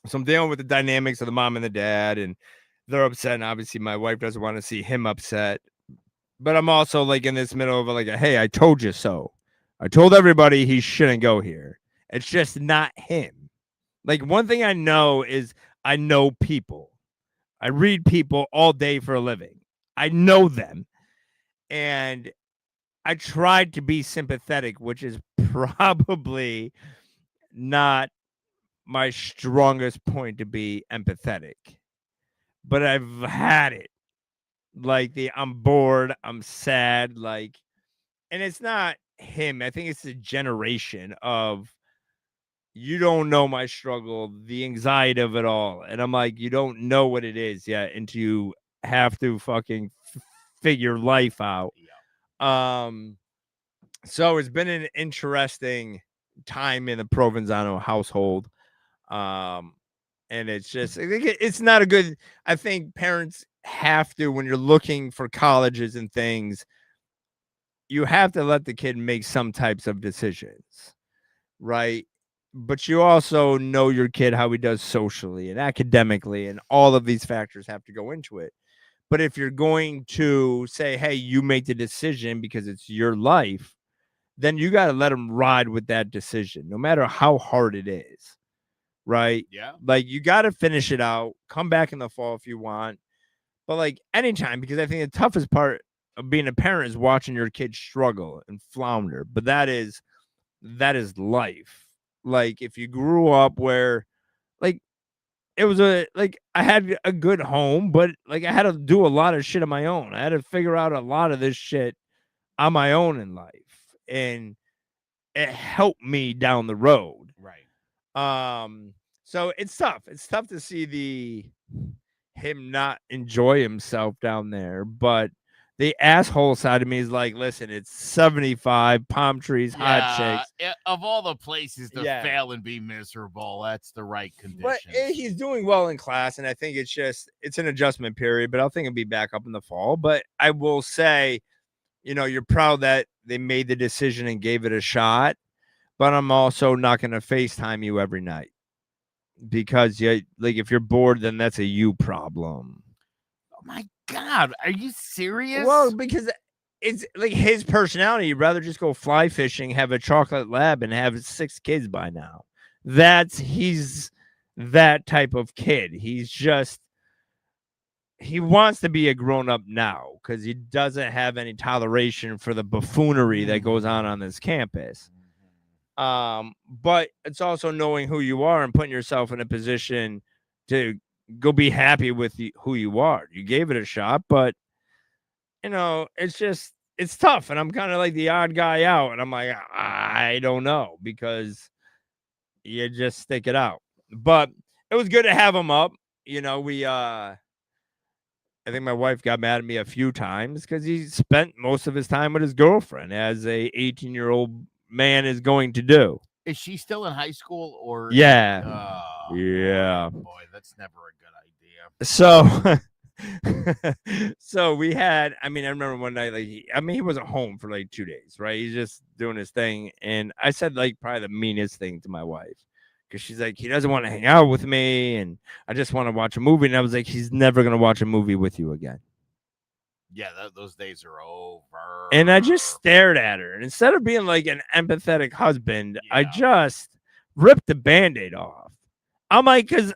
So I'm dealing with the dynamics of the mom and the dad, and they're upset. And obviously, my wife doesn't want to see him upset. But I'm also like in this middle of like, hey, I told you so. I told everybody he shouldn't go here. It's just not him. Like, one thing I know is I know people. I read people all day for a living. I know them. And I tried to be sympathetic, which is probably not my strongest point to be empathetic. But I've had it. Like, I'm bored, I'm sad, like, and it's not him. I think it's a generation of, you don't know my struggle, the anxiety of it all. And I'm like, you don't know what it is yet until you have to fucking figure life out. Yeah. So it's been an interesting time in the Provenzano household. And it's just, I think it's not a good, I think parents have to, when you're looking for colleges and things, you have to let the kid make some types of decisions, right? But you also know your kid, how he does socially and academically, and all of these factors have to go into it. But if you're going to say, hey, you make the decision because it's your life, then you got to let them ride with that decision, no matter how hard it is, right? Yeah. Like, you got to finish it out, come back in the fall if you want, but like anytime, because I think the toughest part of being a parent is watching your kid struggle and flounder. But that is life. Like, if you grew up where, like, it was like, I had a good home, but like I had to do a lot of shit on my own. I had to figure out a lot of this shit on my own in life. And it helped me down the road. Right. So it's tough. It's tough to see him not enjoy himself down there, but the asshole side of me is like, listen, it's 75, palm trees, hot chicks. Of all the places to Yeah. fail and be miserable, that's the right But conditions. he's doing well in class, and I think it's an adjustment period, but I think he'll be back up in the fall. But I will say, you're proud that they made the decision and gave it a shot, but I'm also not going to FaceTime you every night, because like, if you're bored, then that's a you problem. Oh my God, are you serious? Well, because it's like his personality. He'd rather just go fly fishing, have a chocolate lab, and have 6 kids by now. He's that type of kid. He wants to be a grown up now because he doesn't have any toleration for the buffoonery that goes on this campus. But it's also knowing who you are and putting yourself in a position to go be happy with who you are. You gave it a shot, but it's tough. And I'm kind of like the odd guy out. And I'm like, I don't know, because you just stick it out. But it was good to have him up. I think my wife got mad at me a few times because he spent most of his time with his girlfriend, as a 18-year-old man is going to do. Is she still in high school or? Yeah. Oh, Yeah. boy, that's never a good idea. So we had, I remember one night, like, he wasn't home for like 2 days, right? He's just doing his thing. And I said, like, probably the meanest thing to my wife, because she's like, he doesn't want to hang out with me, and I just want to watch a movie. And I was like, he's never going to watch a movie with you again. Yeah, those days are over. And I just stared at her. And instead of being like an empathetic husband, I just ripped the Band-Aid off. I'm like, because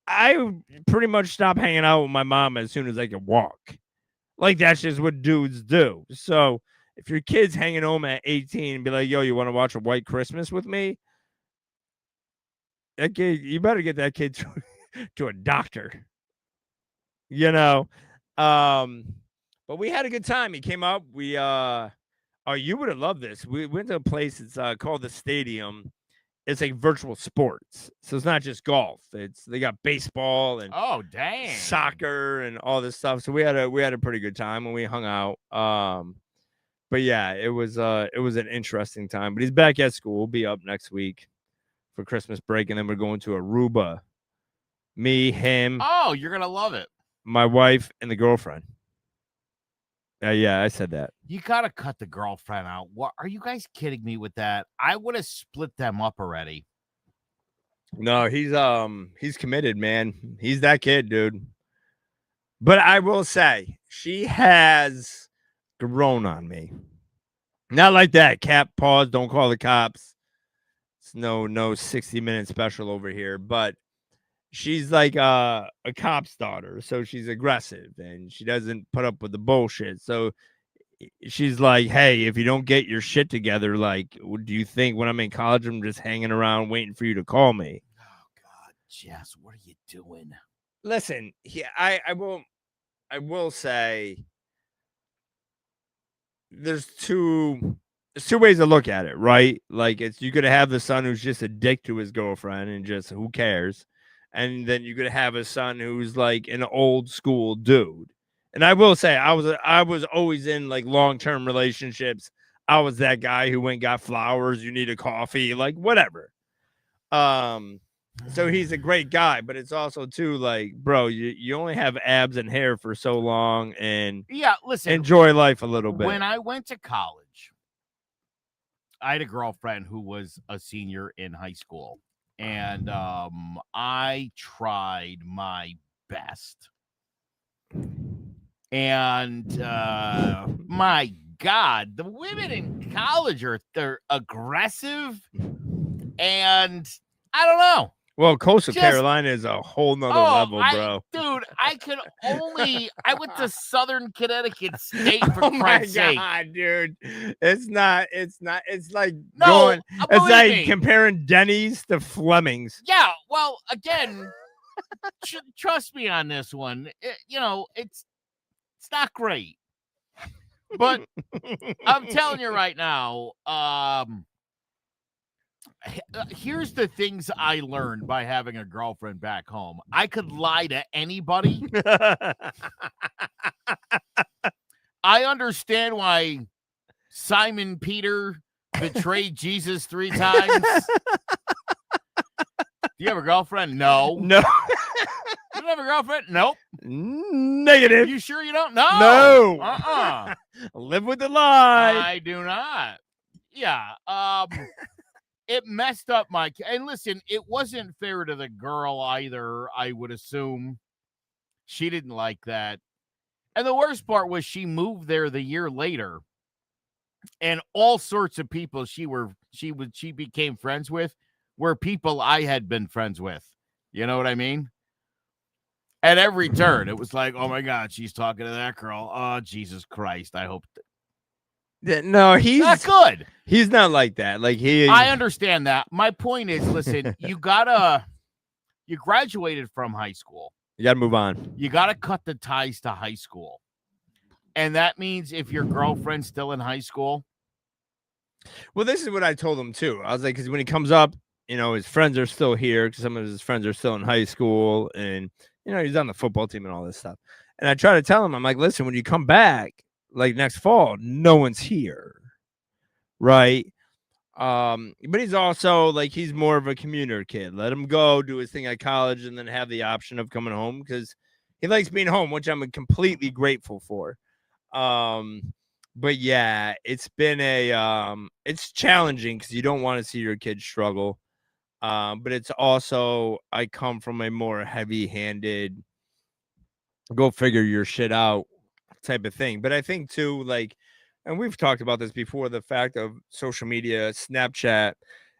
I pretty much stopped hanging out with my mom as soon as I could walk. Like, that's just what dudes do. So if your kid's hanging home at 18 and be like, yo, you want to watch a White Christmas with me? That kid, you better get that kid to a doctor. But we had a good time. He came up. You would have loved this. We went to a place. It's called the Stadium. It's like virtual sports, so it's not just golf. They got baseball and soccer and all this stuff. So we had a pretty good time when we hung out. But yeah, it was an interesting time. But he's back at school. We'll be up next week for Christmas break, and then we're going to Aruba. Me, him. Oh, you're gonna love it. My wife and the girlfriend. Yeah, I said that. You gotta cut the girlfriend out. What are you guys kidding me with that? I would have split them up already. No, he's committed, man. He's that kid, dude. But I will say, she has grown on me. Not like that. Cap, pause. Don't call the cops. It's no 60-minute special over here. But she's like a cop's daughter, so she's aggressive and she doesn't put up with the bullshit. So she's like, "Hey, if you don't get your shit together, like, do you think when I'm in college, I'm just hanging around waiting for you to call me?" Oh God, Jess, what are you doing? Listen, I will say there's two ways to look at it, right? Like you're gonna have the son who's just a dick to his girlfriend and just who cares, and then you're gonna have a son who's like an old school dude. And I will say I was always in like long-term relationships. I was that guy who went and got flowers, you need a coffee, like whatever. Um so he's a great guy, but it's also too like, bro, you only have abs and hair for so long, and Yeah, listen, enjoy life a little bit. when I went to college, I had a girlfriend who was a senior in high school, and I tried my best. And my God, the women in college they're aggressive, and I don't know. Well, Coastal Carolina is a whole nother level, bro. Dude, I went to Southern Connecticut State for Oh my Christ's sake. God, dude. It's like No, it's believe like me. comparing Denny's to Fleming's. Yeah, well, again, trust me on this one. It's not great. But I'm telling you right now, here's the things I learned by having a girlfriend back home. I could lie to anybody. I understand why Simon Peter betrayed Jesus 3 times. Do you have a girlfriend? No. No. You don't have a girlfriend? Nope. Negative. You sure you don't? No. No. Live with the lie. I do not. Yeah. It messed up and listen, it wasn't fair to the girl either, I would assume. She didn't like that. And the worst part was she moved there the year later, and all sorts of people she became friends with were people I had been friends with. You know what I mean? At every turn, it was like, oh my God, she's talking to that girl. Oh, Jesus Christ. I hope. No, he's not good. He's not like that. Like I understand that. My point is, listen, you graduated from high school. You got to move on. You got to cut the ties to high school. And that means if your girlfriend's still in high school. Well, this is what I told him too. I was like, because when he comes up, his friends are still here because some of his friends are still in high school, and he's on the football team and all this stuff. And I try to tell him, I'm like, listen, when you come back, like next fall, no one's here, right? But he's also like, he's more of a commuter kid. Let him go do his thing at college and then have the option of coming home because he likes being home, which I'm completely grateful for. But yeah, it's been it's challenging because you don't want to see your kids struggle. But it's also, I come from a more heavy-handed, go figure your shit out type of thing. But I think too, like, and we've talked about this before, the fact of social media, Snapchat,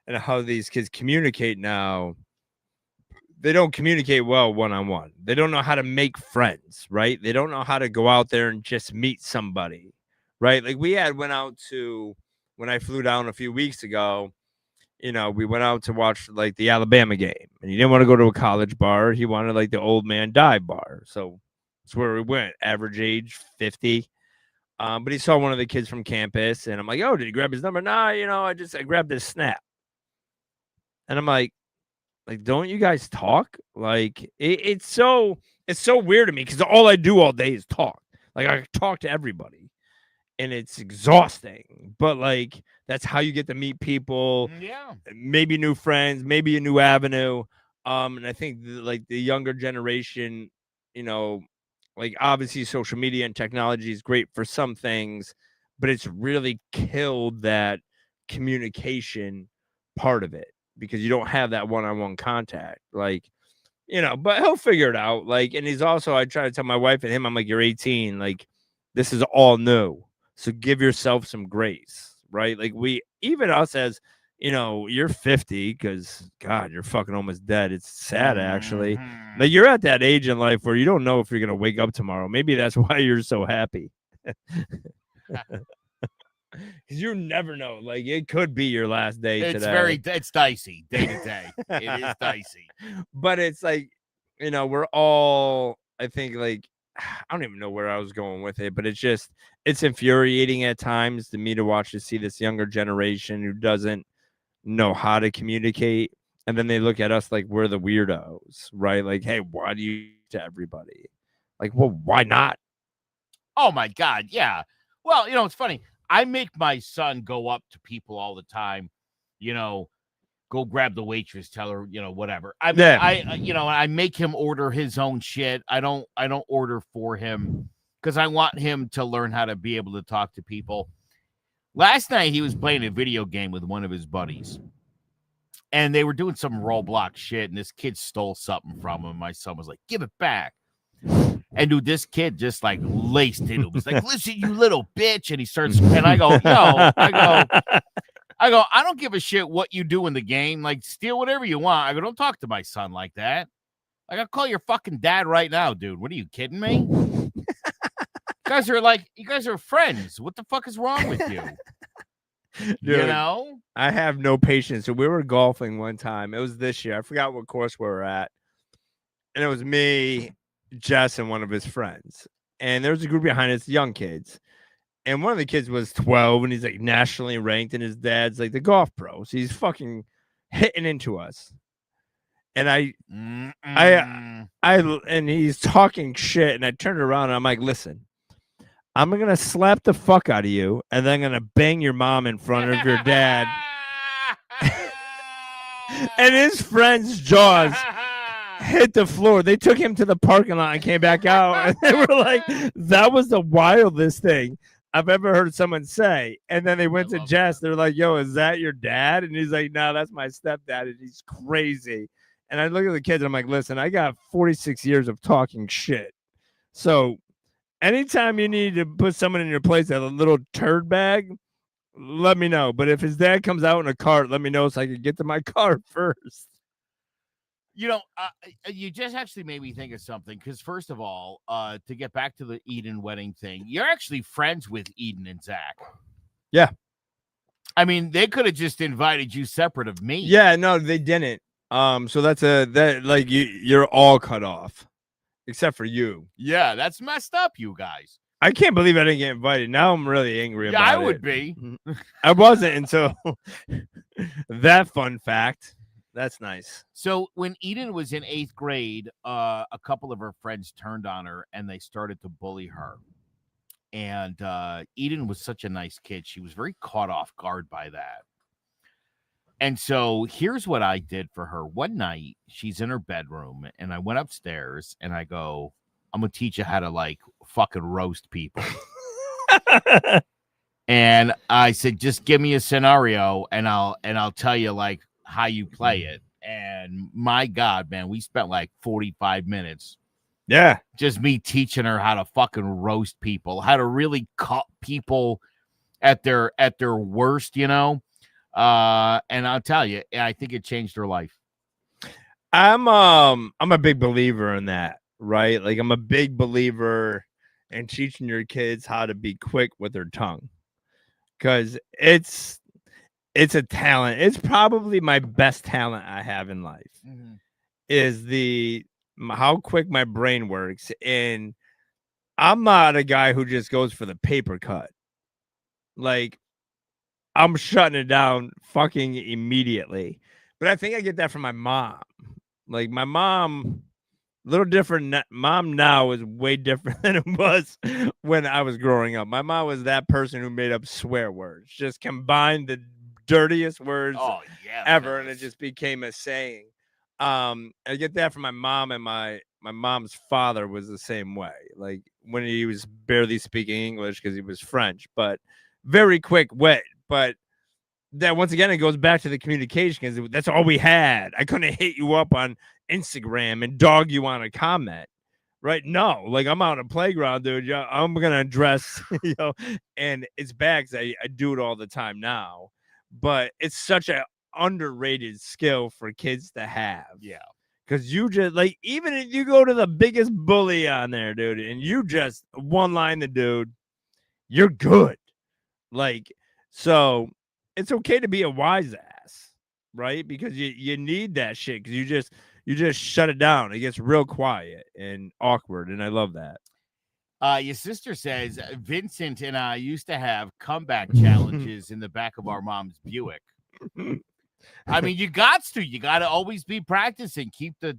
and how these kids communicate now. They don't communicate well one-on-one. They don't know how to make friends, right? They don't know how to go out there and just meet somebody, right? Like went out to, when I flew down a few weeks ago, we went out to watch like the Alabama game, and he didn't want to go to a college bar. He wanted like the old man dive bar. So that's where we went. Average age 50. But he saw one of the kids from campus, and I'm like, oh, did he grab his number? Nah, I grabbed his snap. And I'm like, don't you guys talk? Like it's so weird to me because all I do all day is talk. Like I talk to everybody, and it's exhausting. But like that's how you get to meet people. Yeah, maybe new friends, maybe a new avenue. And I think like the younger generation, like obviously social media and technology is great for some things, but it's really killed that communication part of it because you don't have that one-on-one contact. Like, but he'll figure it out. Like, and he's also, I try to tell my wife and him, I'm like, you're 18. Like, this is all new. So give yourself some grace, right? Like even us as, you're 50 because God, you're fucking almost dead. It's sad actually. Like you're at that age in life where you don't know if you're gonna wake up tomorrow. Maybe that's why you're so happy. Because you never know. Like it could be your last day today. It's dicey day to day. It is dicey. But it's like, we're all, I think, like, I don't even know where I was going with it, but it's infuriating at times to me to see this younger generation who doesn't know how to communicate. And then they look at us like we're the weirdos, right? Like, hey, why do you to everybody? Like, well, why not? Oh my God. Yeah. Well, it's funny. I make my son go up to people all the time, go grab the waitress, tell her, whatever. I mean, I make him order his own shit. I don't order for him because I want him to learn how to be able to talk to people. Last night he was playing a video game with one of his buddies, and they were doing some Roblox shit, and this kid stole something from him. My son was like, "Give it back." And dude, this kid just like laced into him. He's like, "Listen, you little bitch." And he starts, and I go, I don't give a shit what you do in the game. Like, steal whatever you want. I go, don't talk to my son like that. Like, I'll call your fucking dad right now, dude. What are you kidding me? You guys are friends. What the fuck is wrong with you? Dude, I have no patience. So we were golfing one time. It was this year. I forgot what course we were at. And it was me, Jess, and one of his friends. And there was a group behind us, young kids. And one of the kids was 12, and he's like nationally ranked, and his dad's like the golf pro. So he's fucking hitting into us. And and he's talking shit. And I turned around and I'm like, listen, I'm going to slap the fuck out of you, and then I'm going to bang your mom in front of your dad. And his friend's jaws hit the floor. They took him to the parking lot and came back out. And they were like, that was the wildest thing I've ever heard someone say. And then they went to Jess. They're like, yo, is that your dad? And he's like, no, that's my stepdad. And he's crazy. And I look at the kids and I'm like, listen, I got 46 years of talking shit. So anytime you need to put someone in your place at a little turd bag, let me know. But if his dad comes out in a cart, let me know so I can get to my car first. You just actually made me think of something. Because first of all, to get back to the Eden wedding thing, you're actually friends with Eden and Zach. Yeah. I mean, they could have just invited you separate of me. Yeah, no, they didn't. So you're all cut off. Except for you. Yeah, that's messed up, you guys. I can't believe I didn't get invited. Now I'm really angry about it. Yeah, I would be. I wasn't until that fun fact. That's nice. So when Eden was in 8th grade, a couple of her friends turned on her and they started to bully her. And Eden was such a nice kid. She was very caught off guard by that. And so here's what I did for her. One night, she's in her bedroom, and I went upstairs, and I go, I'm going to teach you how to, like, fucking roast people. And I said, just give me a scenario, and I'll tell you, like, how you play it. And my God, man, we spent, like, 45 minutes. Yeah. Just me teaching her how to fucking roast people, how to really cut people at their worst, and I'll tell you, I think it changed her life. I'm a big believer in that, right? Like I'm a big believer in teaching your kids how to be quick with their tongue. Cause it's a talent. It's probably my best talent I have in life. Mm-hmm. Is how quick my brain works. And I'm not a guy who just goes for the paper cut. Like I'm shutting it down fucking immediately. But I think I get that from my mom. Like my mom, a little different. Mom now is way different than it was when I was growing up. My mom was that person who made up swear words, just combined the dirtiest words ever. And it just became a saying. I get that from my mom, and my mom's father was the same way. Like when he was barely speaking English because he was French, but very quick wit. But that once again, it goes back to the communication because that's all we had. I couldn't hit you up on Instagram and dog you on a comment. right? No, like I'm out on a playground, dude. Yeah, I'm gonna dress, and it's bad 'cause I do it all the time now. But it's such a underrated skill for kids to have. Yeah. Cause you just like even if you go to the biggest bully on there, dude, and you just one line the dude, you're good. Like, so it's okay to be a wise ass, right? Because you need that shit because you just shut it down. It gets real quiet and awkward, and I love that. Your sister says Vincent and I used to have comeback challenges in the back of our mom's Buick. I mean, you got to always be practicing. Keep the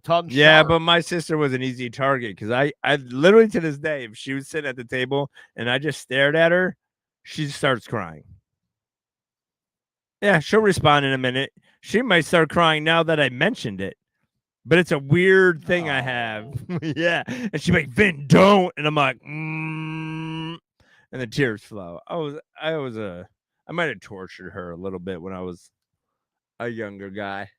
tongue Yeah, sharp. but my sister was an easy target because I literally to this day, if she was sitting at the table and I just stared at her, she starts crying. Yeah, she'll respond in a minute. She might start crying now that I mentioned it. But it's a weird thing I have. Yeah. And she's like, Vin, don't. And I'm like, and the tears flow. I might have tortured her a little bit when I was a younger guy.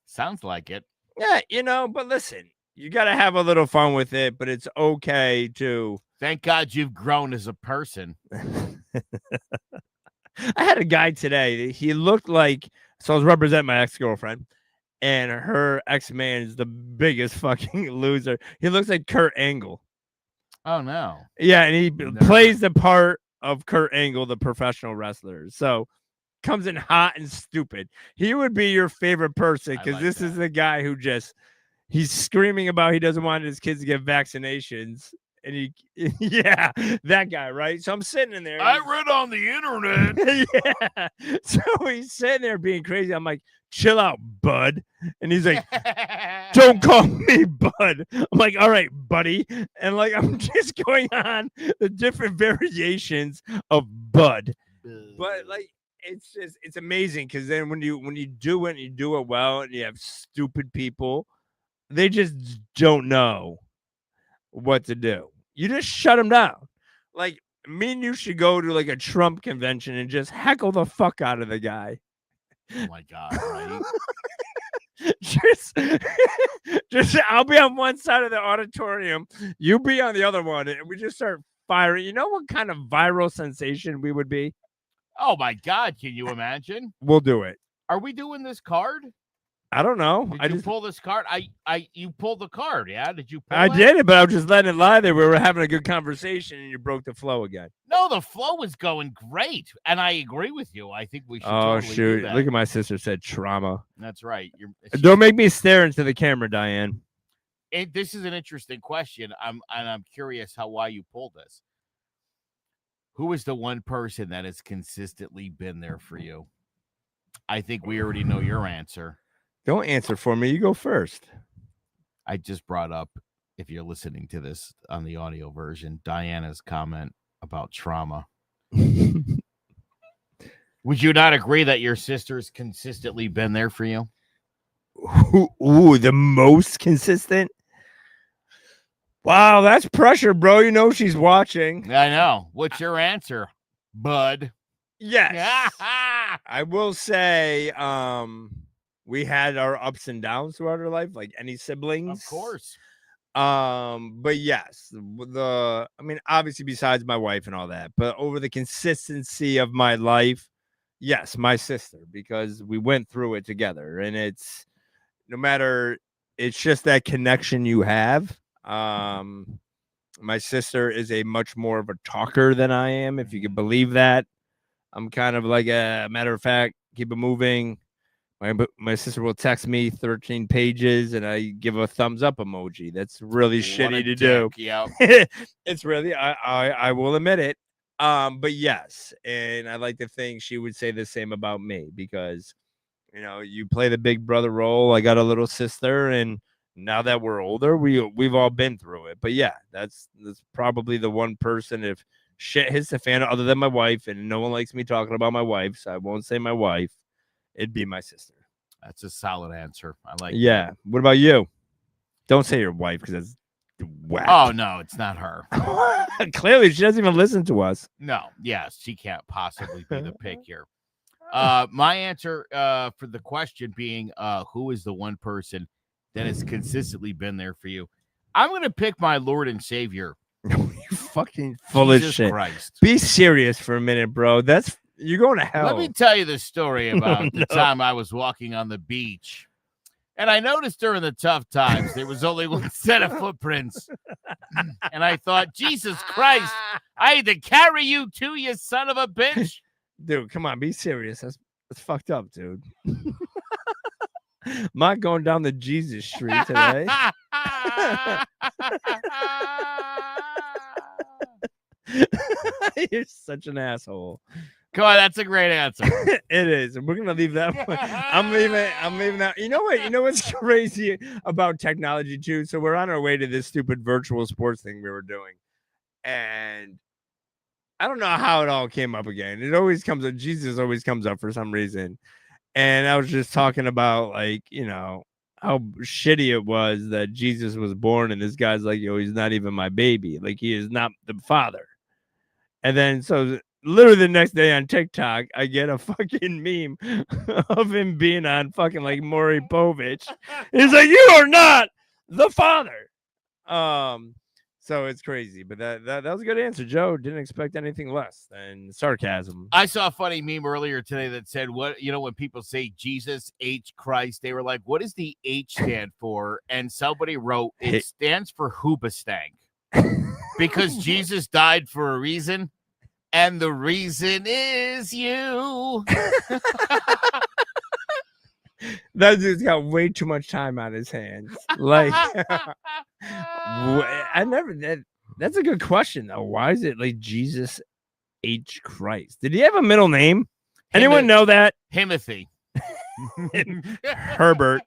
Sounds like it. Yeah, but listen, you got to have a little fun with it, but it's okay to. Thank God you've grown as a person. I had a guy today. He looked like, so I was representing my ex-girlfriend. And her ex-man is the biggest fucking loser. He looks like Kurt Angle. Oh, no. Yeah, and he plays the part of Kurt Angle, the professional wrestler. So comes in hot and stupid. He would be your favorite person because this is the guy who he's screaming about he doesn't want his kids to get vaccinations. And yeah, that guy, right? So I'm sitting in there. I read on the internet. Yeah. So he's sitting there being crazy. I'm like, chill out, bud. And he's like, don't call me bud. I'm like, all right, buddy. And like, I'm just going on the different variations of bud. But like, it's amazing because then when you do it and you do it well and you have stupid people, they just don't know what to do. You just shut them down. Like, me and you should go to like a Trump convention and just heckle the fuck out of the guy. Oh my God, right? just I'll be on one side of the auditorium, you be on the other one, and we just start firing. You know what kind of viral sensation we would be? Oh my God, can you imagine? We'll do it. Are we doing this card? I don't know. Did you pull this card? You pulled the card, yeah? Did you pull I did it, but I was just letting it lie there. We were having a good conversation and you broke the flow again. No, the flow was going great. And I agree with you. I think we should totally shoot. do that. Look at my sister said trauma. That's right. Don't make me stare into the camera, Diane. This is an interesting question. I'm curious why you pulled this. Who is the one person that has consistently been there for you? I think we already know your answer. Don't answer for me. You go first. I just brought up, if you're listening to this on the audio version, Diana's comment about trauma. Would you not agree that your sister's consistently been there for you? Ooh, the most consistent? Wow, that's pressure, bro. You know she's watching. I know. What's your answer, bud? Yes. I will say, we had our ups and downs throughout our life, like any siblings. Of course. But yes, obviously besides my wife and all that, but over the consistency of my life, yes, my sister, because we went through it together, and it's just that connection you have. My sister is a much more of a talker than I am, if you can believe that. I'm kind of like a matter of fact, keep it moving. My sister will text me 13 pages and I give a thumbs up emoji. That's really shitty to do. Yeah. It's really, I will admit it. But yes, and I like to think she would say the same about me because, you play the big brother role. I got a little sister, and now that we're older, we've all been through it. But yeah, that's probably the one person, if shit hits the fan, other than my wife, and no one likes me talking about my wife, so I won't say my wife. It'd be my sister. That's a solid answer. I like Yeah. that. What about you? Don't say your wife because that's whack. Oh, no, it's not her. Clearly, she doesn't even listen to us. No. Yes, she can't possibly be the pick here. My answer for the question being, who is the one person that has consistently been there for you? I'm going to pick my Lord and Savior. You fucking full of Jesus shit. Christ. Be serious for a minute, bro. You're going to hell. Let me tell you the story about the No. time I was walking on the beach. And I noticed during the tough times, there was only one set of footprints. And I thought, Jesus Christ, I had to carry you too, you son of a bitch. Dude, come on, be serious. That's fucked up, dude. I'm not going down the Jesus Street today. You're such an asshole. Come on, that's a great answer. It is. We're gonna leave that one. I'm leaving that. You know what? You know what's crazy about technology too? So we're on our way to this stupid virtual sports thing we were doing. And I don't know how it all came up again. It always comes up. Jesus always comes up for some reason. And I was just talking about, like, you know, how shitty it was that Jesus was born and this guy's like, yo, he's not even my baby. Like, he is not the father. And then so literally the next day on TikTok, I get a fucking meme of him being on fucking like Maury Povich. He's like, you are not the father. So it's crazy, but that was a good answer, Joe. Didn't expect anything less than sarcasm. I saw a funny meme earlier today that said, "What when people say Jesus H Christ, they were like, what does the H stand for?" And somebody wrote, it stands for Hoobastank, because Jesus died for a reason, and the reason is you. That dude's got way too much time on his hands. Like, that's a good question, though. Why is it like Jesus H. Christ? Did he have a middle name? Anyone know that? Timothy. Herbert.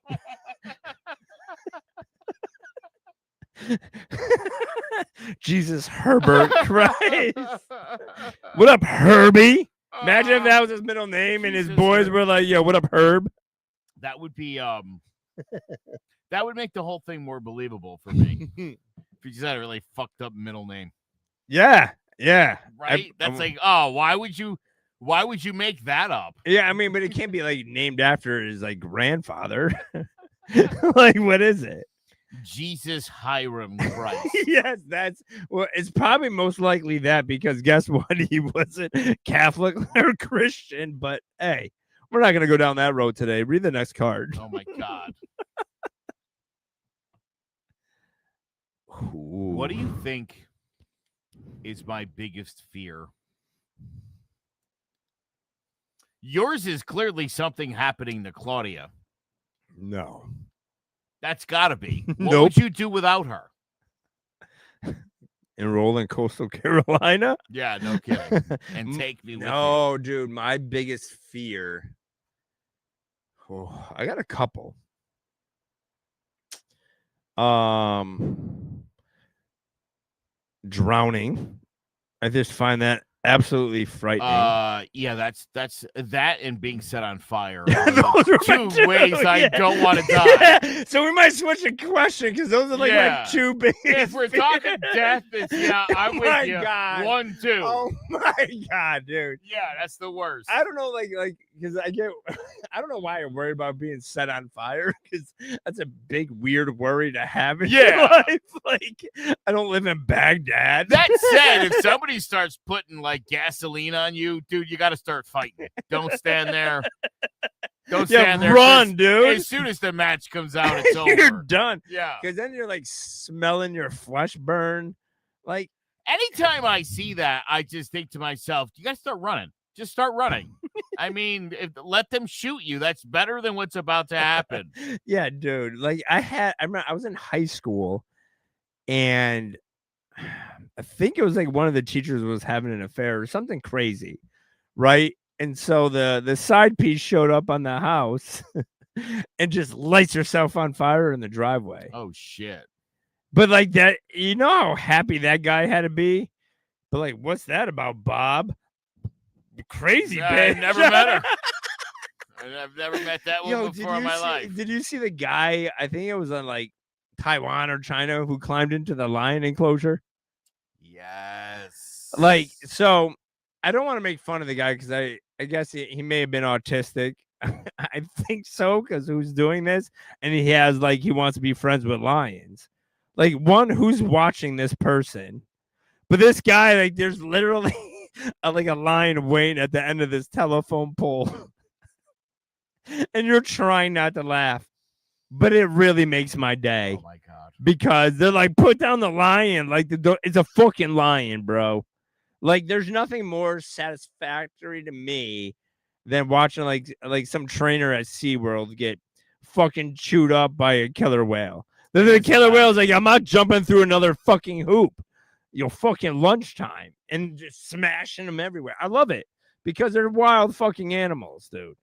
Jesus Herbert Christ. What up, Herbie? Imagine if that was his middle name and his boys were like, yo, what up, Herb? That would be that would make the whole thing more believable for me. If you just had a really fucked up middle name. Yeah. Right? That's like, oh, why would you make that up? Yeah, I mean, but it can't be like named after his like grandfather. Like, what is it? Jesus Hiram Christ. Yes, it's probably most likely that, because guess what? He wasn't Catholic or Christian, but hey, we're not going to go down that road today. Read the next card. Oh, my God. Ooh. What do you think is my biggest fear? Yours is clearly something happening to Claudia. No. That's got to be. What Nope. would you do without her? Enroll in Coastal Carolina? Yeah, no kidding. And take me with you. No, dude, my biggest fear. Oh, I got a couple. Drowning. I just find that absolutely frightening. Yeah, that's that and being set on fire. Those are two my ways I don't want to die. Yeah. So we might switch the question, because those are like my two biggest If we're fears. talking death, it's I'm with you. God. 1, 2. Oh my God, dude. Yeah, that's the worst. I don't know, like because I don't know why I'm worried about being set on fire, because that's a big weird worry to have in your life. Like, I don't live in Baghdad. That said, if somebody starts putting like gasoline on you, dude, you got to start fighting. Don't stand there. Don't stand there. Run, dude. As soon as the match comes out, it's over. You're done. Yeah. Because then you're like smelling your flesh burn. Like, anytime I see that, I just think to myself, you got to start running. Just start running. I mean, let them shoot you. That's better than what's about to happen. Yeah, dude. Like, I remember I was in high school, and I think it was like one of the teachers was having an affair or something crazy, right? And so the side piece showed up on the house and just lights herself on fire in the driveway. Oh, shit. But like that, you know how happy that guy had to be? But like, what's that about, Bob? Crazy, bitch. I've never met her. I've never met that one before in my life. Did you see the guy? I think it was on like Taiwan or China, who climbed into the lion enclosure. Yes. Like, so I don't want to make fun of the guy, because I guess he may have been autistic. I think so, because who's doing this? And he wants to be friends with lions. Like, one, who's watching this person? But this guy, like, there's literally like a line waiting at the end of this telephone pole. And you're trying not to laugh. But it really makes my day. Oh my God. Because they're like, put down the lion. Like, it's a fucking lion, bro. Like, there's nothing more satisfactory to me than watching like some trainer at SeaWorld get fucking chewed up by a killer whale. Then the killer whale's like, I'm not jumping through another fucking hoop. Fucking lunchtime and just smashing them everywhere. I love it because they're wild fucking animals, dude.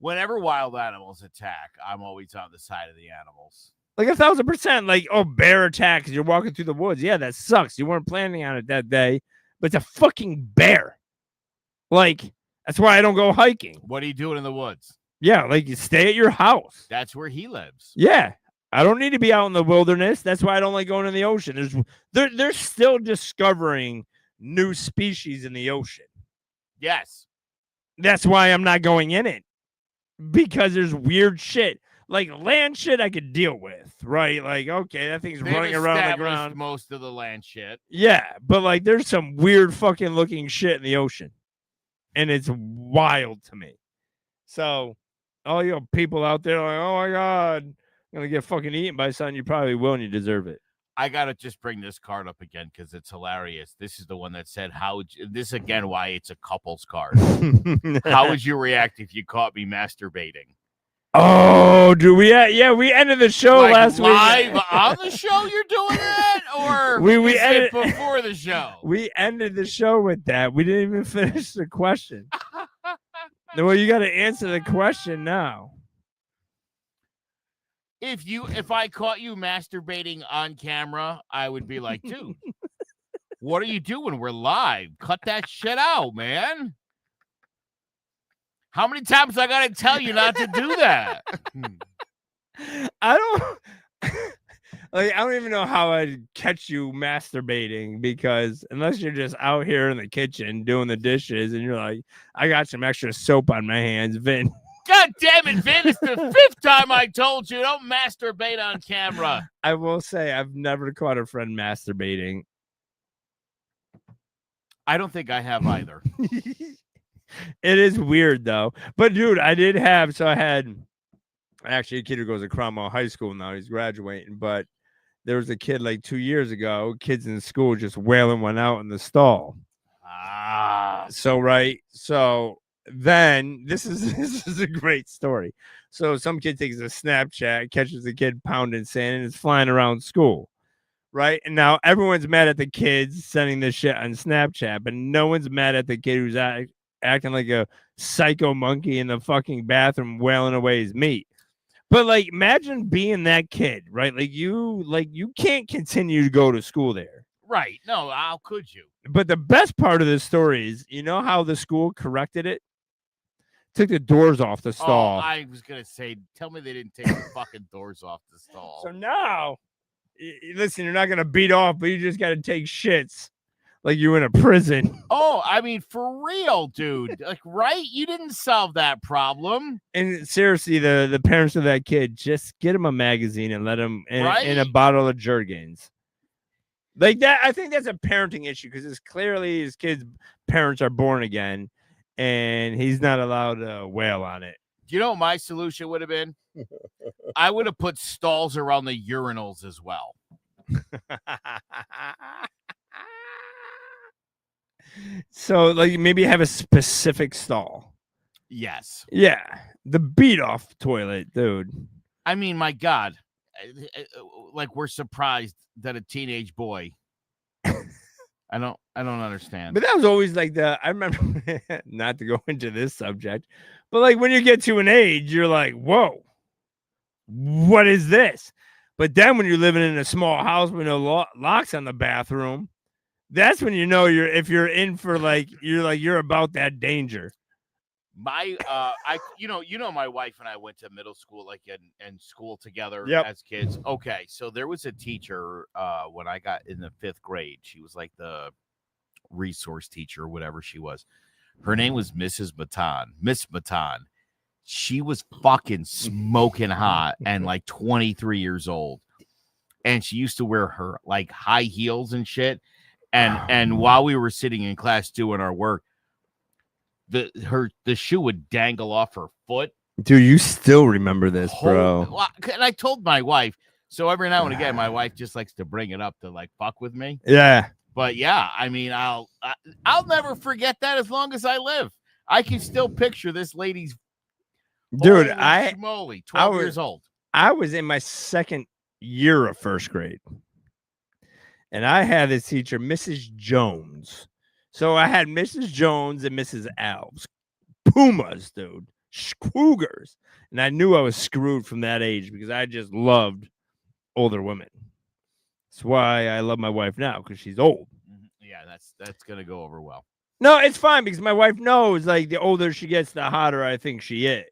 Whenever wild animals attack, I'm always on the side of the animals. Like 1,000%. Like, oh, bear attacks. You're walking through the woods. Yeah, that sucks. You weren't planning on it that day, but it's a fucking bear. Like, that's why I don't go hiking. What are you doing in the woods? Yeah, like you stay at your house. That's where he lives. Yeah. I don't need to be out in the wilderness. That's why I don't like going in the ocean. They're still discovering new species in the ocean. Yes. That's why I'm not going in it. Because there's weird shit. Like land shit I could deal with, right? Like, okay, that thing's running around the ground. Most of the land shit. Yeah, but like there's some weird fucking looking shit in the ocean. And it's wild to me. So all you people out there are like, oh my God, I'm gonna get fucking eaten by something. You probably will and you deserve it. I gotta just bring this card up again because it's hilarious. This is the one that said, this again why it's a couples card. How would you react if you caught me masturbating? Oh, do we? Yeah, we ended the show last week. Live on the show, you're doing that, or we ended before the show. We ended the show with that. We didn't even finish the question. Well, you got to answer the question now. If I caught you masturbating on camera, I would be like, dude, what are you doing? We're live. Cut that shit out, man. How many times I gotta tell you not to do that? I don't even know how I'd catch you masturbating because unless you're just out here in the kitchen doing the dishes and you're like, I got some extra soap on my hands, Vin. God damn it, Vin. It's the 5th time I told you don't masturbate on camera. I will say I've never caught a friend masturbating. I don't think I have either. It is weird though. But dude, I had actually a kid who goes to Cromwell High School now. He's graduating, but there was a kid like 2 years ago, kids in school just wailing one out in the stall. So then this is a great story. So some kid takes a Snapchat, catches the kid pounding sand, and it's flying around school. Right. And now everyone's mad at the kids sending this shit on Snapchat, but no one's mad at the kid who's acting like a psycho monkey in the fucking bathroom wailing away his meat. But like imagine being that kid, right? Like you can't continue to go to school there. Right. No, how could you? But the best part of this story is, you know how the school corrected it? Took the doors off the stall. Oh, I was gonna say, tell me they didn't take the fucking doors off the stall. So now, listen, you're not gonna beat off, but you just gotta take shits like you're in a prison. Oh, I mean, for real, dude. Like, right? You didn't solve that problem. And seriously, the parents of that kid, just get him a magazine and let him in a bottle of Jergens. Like that, I think that's a parenting issue because it's clearly his kid's parents are born again, and he's not allowed to wail on it. Do you know what my solution would have been? I would have put stalls around the urinals as well. So, like, maybe have a specific stall. Yes. Yeah, the beat off toilet, dude. I mean, my God, like we're surprised that a teenage boy. I don't understand. But that was always like I remember, not to go into this subject, but like when you get to an age, you're like, whoa, what is this? But then when you're living in a small house with no locks on the bathroom, that's when you know you're in for you're about that danger. My you know my wife and I went to middle school and school together as kids. Okay, so there was a teacher when I got in the 5th grade. She was like the resource teacher or whatever she was. Her name was Miss Matan. She was fucking smoking hot and like 23 years old. and she used to wear her like high heels and shit. And while we were sitting in class doing our work, the shoe would dangle off her foot. Dude, you still remember this, bro? And I told my wife. So every now and again, my wife just likes to bring it up to like fuck with me. Yeah. But yeah, I mean, I'll never forget that as long as I live. I can still picture this lady's. Dude, schmoly, 12 years old. I was in my second year of first grade, and I had this teacher, Mrs. Jones. So I had Mrs. Jones and Mrs. Alves, Pumas, dude, Cougars, and I knew I was screwed from that age because I just loved older women. That's why I love my wife now, because she's old. Yeah, that's gonna go over well. No, it's fine because my wife knows, like, the older she gets, the hotter I think she is.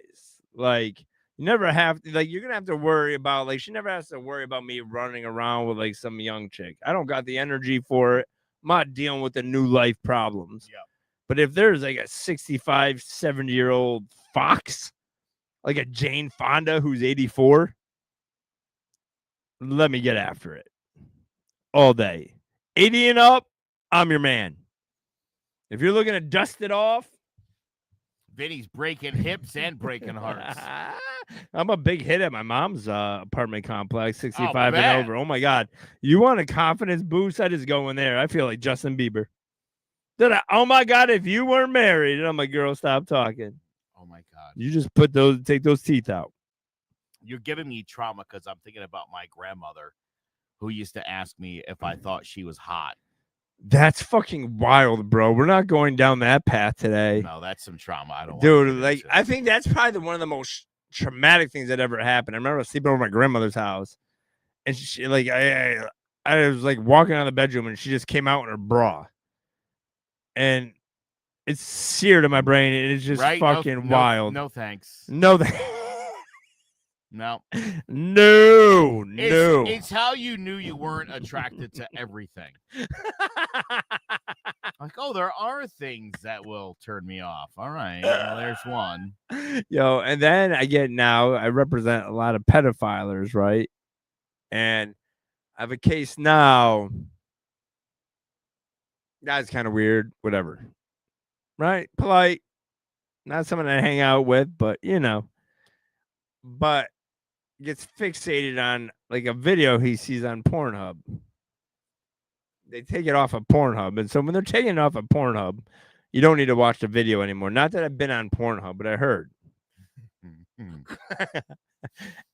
Like, you never have to, like, you're gonna have to worry about, like, she never has to worry about me running around with like some young chick. I don't got the energy for it. I'm not dealing with the new life problems. Yeah. But if there's like a 65, 70-year-old fox, like a Jane Fonda who's 84, let me get after it all day. 80 and up, I'm your man. If you're looking to dust it off, Vinny's breaking hips and breaking hearts. I'm a big hit at my mom's apartment complex, 65 and over. Oh, my God. You want a confidence boost? I just go in there. I feel like Justin Bieber. Oh, my God, if you weren't married. And I'm like, girl, stop talking. Oh, my God. You just take those teeth out. You're giving me trauma because I'm thinking about my grandmother who used to ask me if I thought she was hot. That's fucking wild, bro. We're not going down that path today. No, that's some trauma. I don't. Dude, like, I think that's probably one of the most traumatic things that ever happened. I remember sleeping over my grandmother's house, and she, like, I was like walking out of the bedroom, and she just came out in her bra, and it's seared in my brain, and it's just fucking wild. No thanks. No. No. It's how you knew you weren't attracted to everything. Like, oh, there are things that will turn me off. All right. Well, there's one. Yo, and then I represent a lot of pedophilers, right? And I have a case now. That's kind of weird. Whatever. Right? Polite. Not someone I hang out with, but, But gets fixated on like a video he sees on Pornhub. They take it off of Pornhub. And so when they're taking it off of Pornhub, you don't need to watch the video anymore. Not that I've been on Pornhub, but I heard.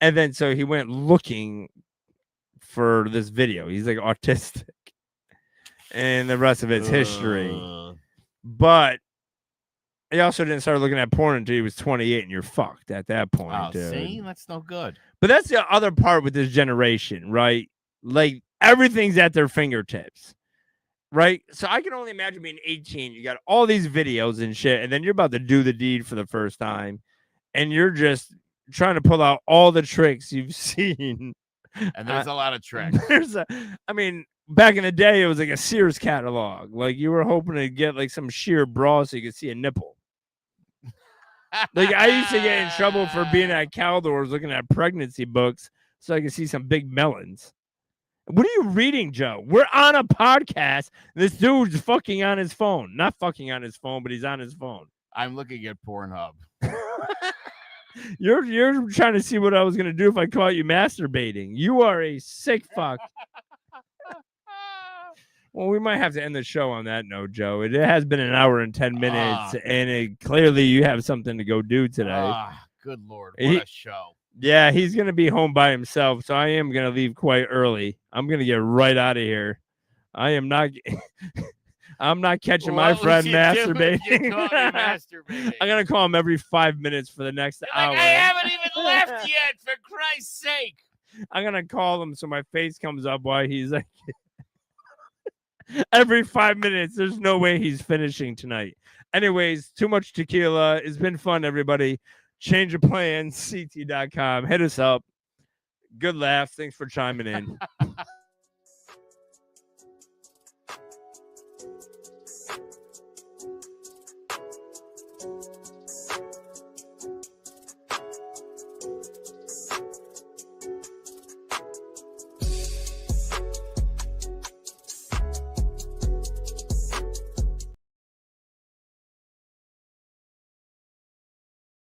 And then so he went looking for this video. He's like autistic. And the rest of it's history. But he also didn't start looking at porn until he was 28, and you're fucked at that point. Oh, dude. See? That's no good. But that's the other part with this generation, right? Like, everything's at their fingertips, right? So I can only imagine being 18. You got all these videos and shit, and then you're about to do the deed for the first time, and you're just trying to pull out all the tricks you've seen. And there's a lot of tricks. Back in the day, it was like a Sears catalog. Like, you were hoping to get like some sheer bra so you could see a nipple. Like, I used to get in trouble for being at Caldor's looking at pregnancy books so I could see some big melons. What are you reading, Joe? We're on a podcast. This dude's fucking on his phone. Not fucking on his phone, but he's on his phone. I'm looking at Pornhub. You're trying to see what I was going to do if I caught you masturbating. You are a sick fuck. Well, we might have to end the show on that note, Joe. It has been an hour and 10 minutes, and clearly you have something to go do today. Good Lord. What a show. Yeah, he's going to be home by himself, so I am going to leave quite early. I'm going to get right out of here. I am not... I'm not catching my friend masturbating. I'm going to call him every 5 minutes for the next hour. I haven't even left yet, for Christ's sake. I'm going to call him so my face comes up while he's like... Every 5 minutes, there's no way he's finishing tonight. Anyways, too much tequila. It's been fun, everybody. Change your plans, CT.com. Hit us up. Good laughs. Thanks for chiming in.